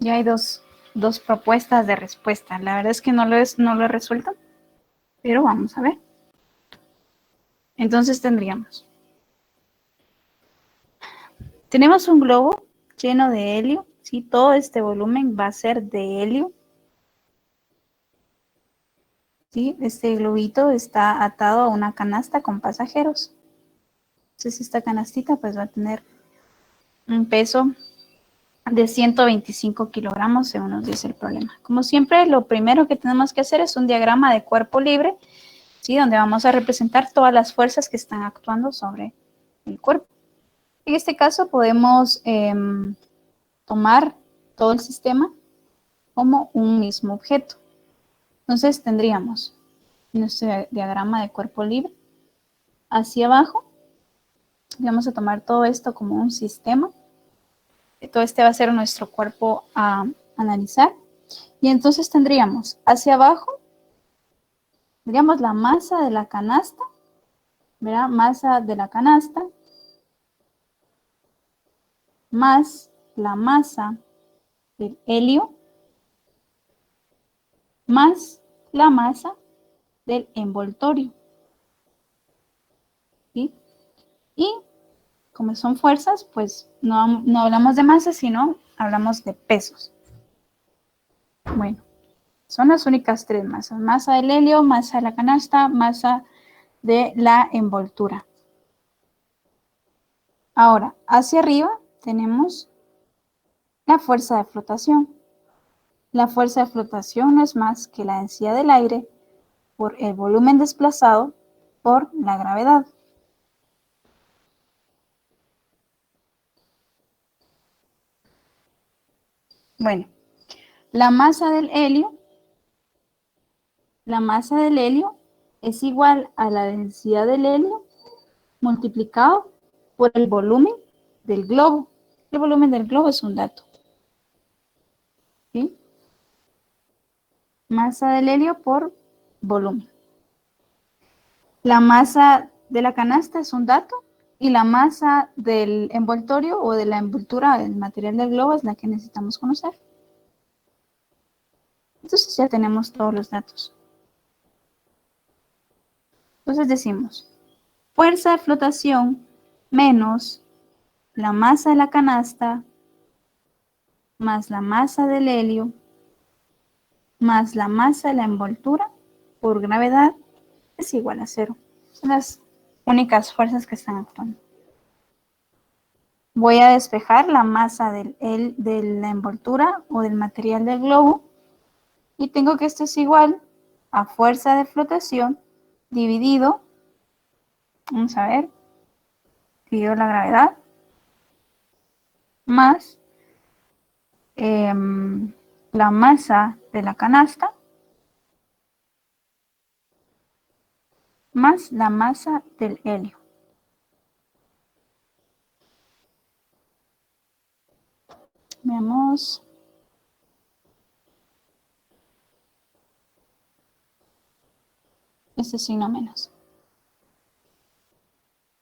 Ya hay dos propuestas de respuesta. La verdad es que no lo he resuelto, pero vamos a ver. Entonces tenemos un globo lleno de helio, ¿sí? Todo este volumen va a ser de helio, ¿sí? Este globito está atado a una canasta con pasajeros. Entonces esta canastita pues va a tener un peso de 125 kilogramos, según nos dice el problema. Como siempre, lo primero que tenemos que hacer es un diagrama de cuerpo libre, ¿sí? Donde vamos a representar todas las fuerzas que están actuando sobre el cuerpo. En este caso podemos tomar todo el sistema como un mismo objeto. Entonces tendríamos nuestro diagrama de cuerpo libre. Hacia abajo vamos a tomar todo esto como un sistema. Todo este va a ser nuestro cuerpo a analizar. Y entonces tendríamos hacia abajo, tendríamos la masa de la canasta ¿verdad? Masa de la canasta más la masa del helio más la masa del envoltorio. ¿Sí? Y como son fuerzas, pues no hablamos de masa, sino hablamos de pesos. Bueno, son las únicas tres masas. Masa del helio, masa de la canasta, masa de la envoltura. Ahora, hacia arriba tenemos la fuerza de flotación. La fuerza de flotación no es más que la densidad del aire por el volumen desplazado por la gravedad. Bueno, la masa del helio es igual a la densidad del helio multiplicado por el volumen del globo. El volumen del globo es un dato. ¿Sí? Masa del helio por volumen. La masa de la canasta es un dato y la masa del envoltorio o de la envoltura del material del globo es la que necesitamos conocer. Entonces ya tenemos todos los datos. Entonces decimos, fuerza de flotación menos la masa de la canasta más la masa del helio más la masa de la envoltura por gravedad es igual a 0. Son las únicas fuerzas que están actuando. Voy a despejar la masa de la envoltura o del material del globo y tengo que esto es igual a fuerza de flotación dividido, vamos a ver, dividido la gravedad, más la masa de la canasta, más la masa del helio. Veamos. Este signo menos.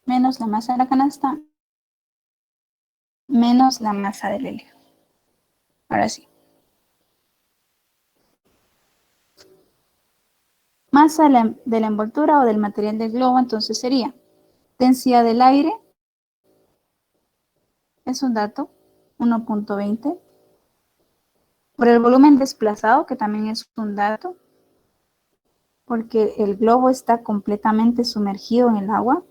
Menos la masa de la canasta, menos la masa del helio. Ahora sí. Masa de la envoltura o del material del globo, entonces sería densidad del aire, es un dato, 1.20. Por el volumen desplazado, que también es un dato, porque el globo está completamente sumergido en el agua,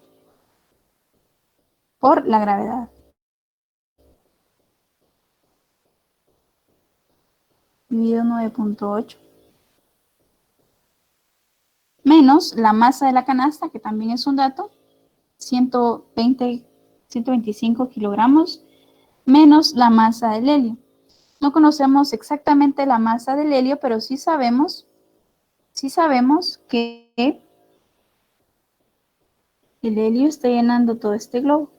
por la gravedad. Dividido 9.8. Menos la masa de la canasta, que también es un dato, 125 kilogramos, menos la masa del helio. No conocemos exactamente la masa del helio, pero sí sabemos que el helio está llenando todo este globo.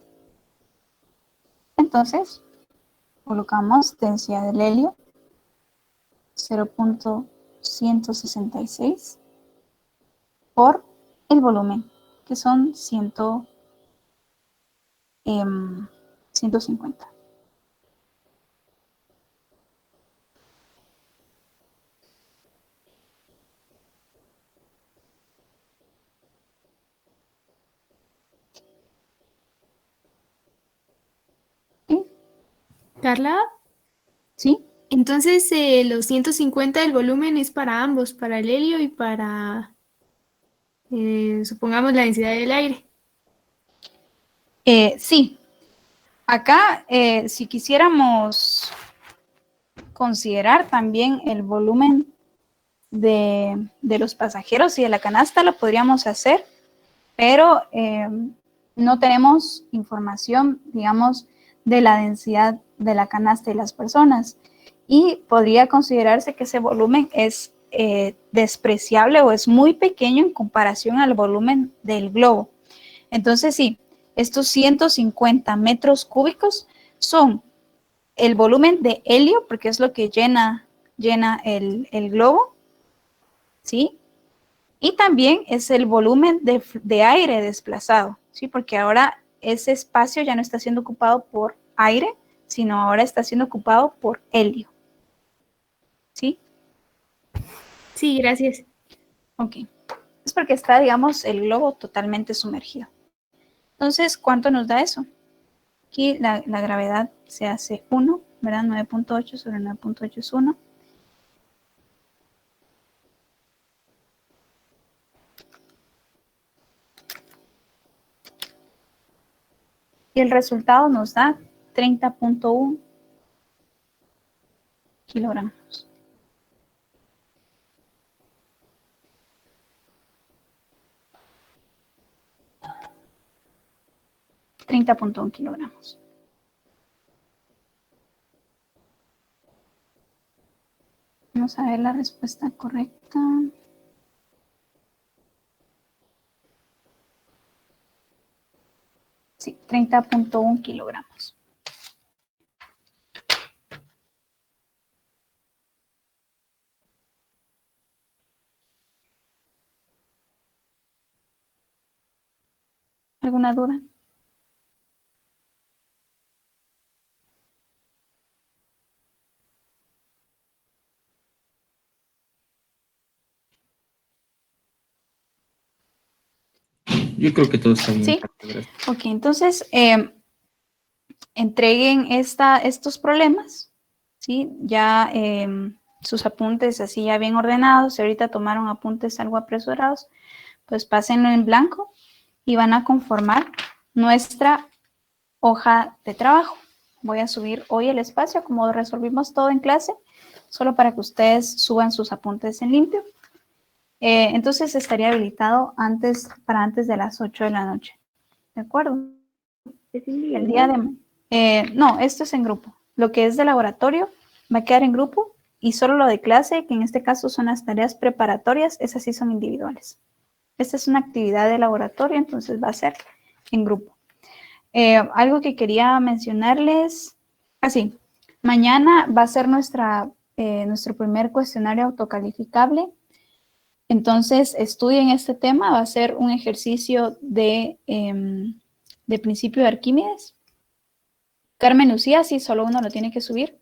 Entonces, colocamos densidad del helio, 0.166 por el volumen, que son 150. ¿Sí? Carla, ¿Sí? entonces los 150 del volumen es para ambos, para el helio y para, supongamos, la densidad del aire. Sí. Acá, si quisiéramos considerar también el volumen de los pasajeros y de la canasta, lo podríamos hacer, pero no tenemos información, digamos, de la densidad de la canasta y las personas. Y podría considerarse que ese volumen es despreciable o es muy pequeño en comparación al volumen del globo. Entonces, sí, estos 150 metros cúbicos son el volumen de helio, porque es lo que llena el globo, ¿sí? Y también es el volumen de aire desplazado, ¿sí? Porque ahora ese espacio ya no está siendo ocupado por aire, sino ahora está siendo ocupado por helio. ¿Sí? Sí, gracias. Ok. Es porque está, digamos, el globo totalmente sumergido. Entonces, ¿cuánto nos da eso? Aquí la gravedad se hace 1, ¿verdad? 9.8 sobre 9.8 es 1. Y el resultado nos da 30.1 kilogramos. 30.1 kilogramos. Vamos a ver la respuesta correcta. Sí, 30.1 kilogramos. ¿Alguna duda? Yo creo que todo está bien. Sí. Gracias. Ok, entonces entreguen estos problemas, ¿sí? Ya sus apuntes así ya bien ordenados. Si ahorita tomaron apuntes algo apresurados, pues pásenlo en blanco y van a conformar nuestra hoja de trabajo. Voy a subir hoy el espacio, como resolvimos todo en clase, solo para que ustedes suban sus apuntes en limpio. Entonces estaría habilitado para antes de las 8 de la noche. ¿De acuerdo? El día de... no, esto es en grupo. Lo que es de laboratorio va a quedar en grupo y solo lo de clase, que en este caso son las tareas preparatorias, esas sí son individuales. Esta es una actividad de laboratorio, entonces va a ser en grupo. Algo que quería mencionarles, así, mañana va a ser nuestro primer cuestionario autocalificable. Entonces, estudien este tema, va a ser un ejercicio de principio de Arquímedes. Carmen Lucía, sí, solo uno lo tiene que subir.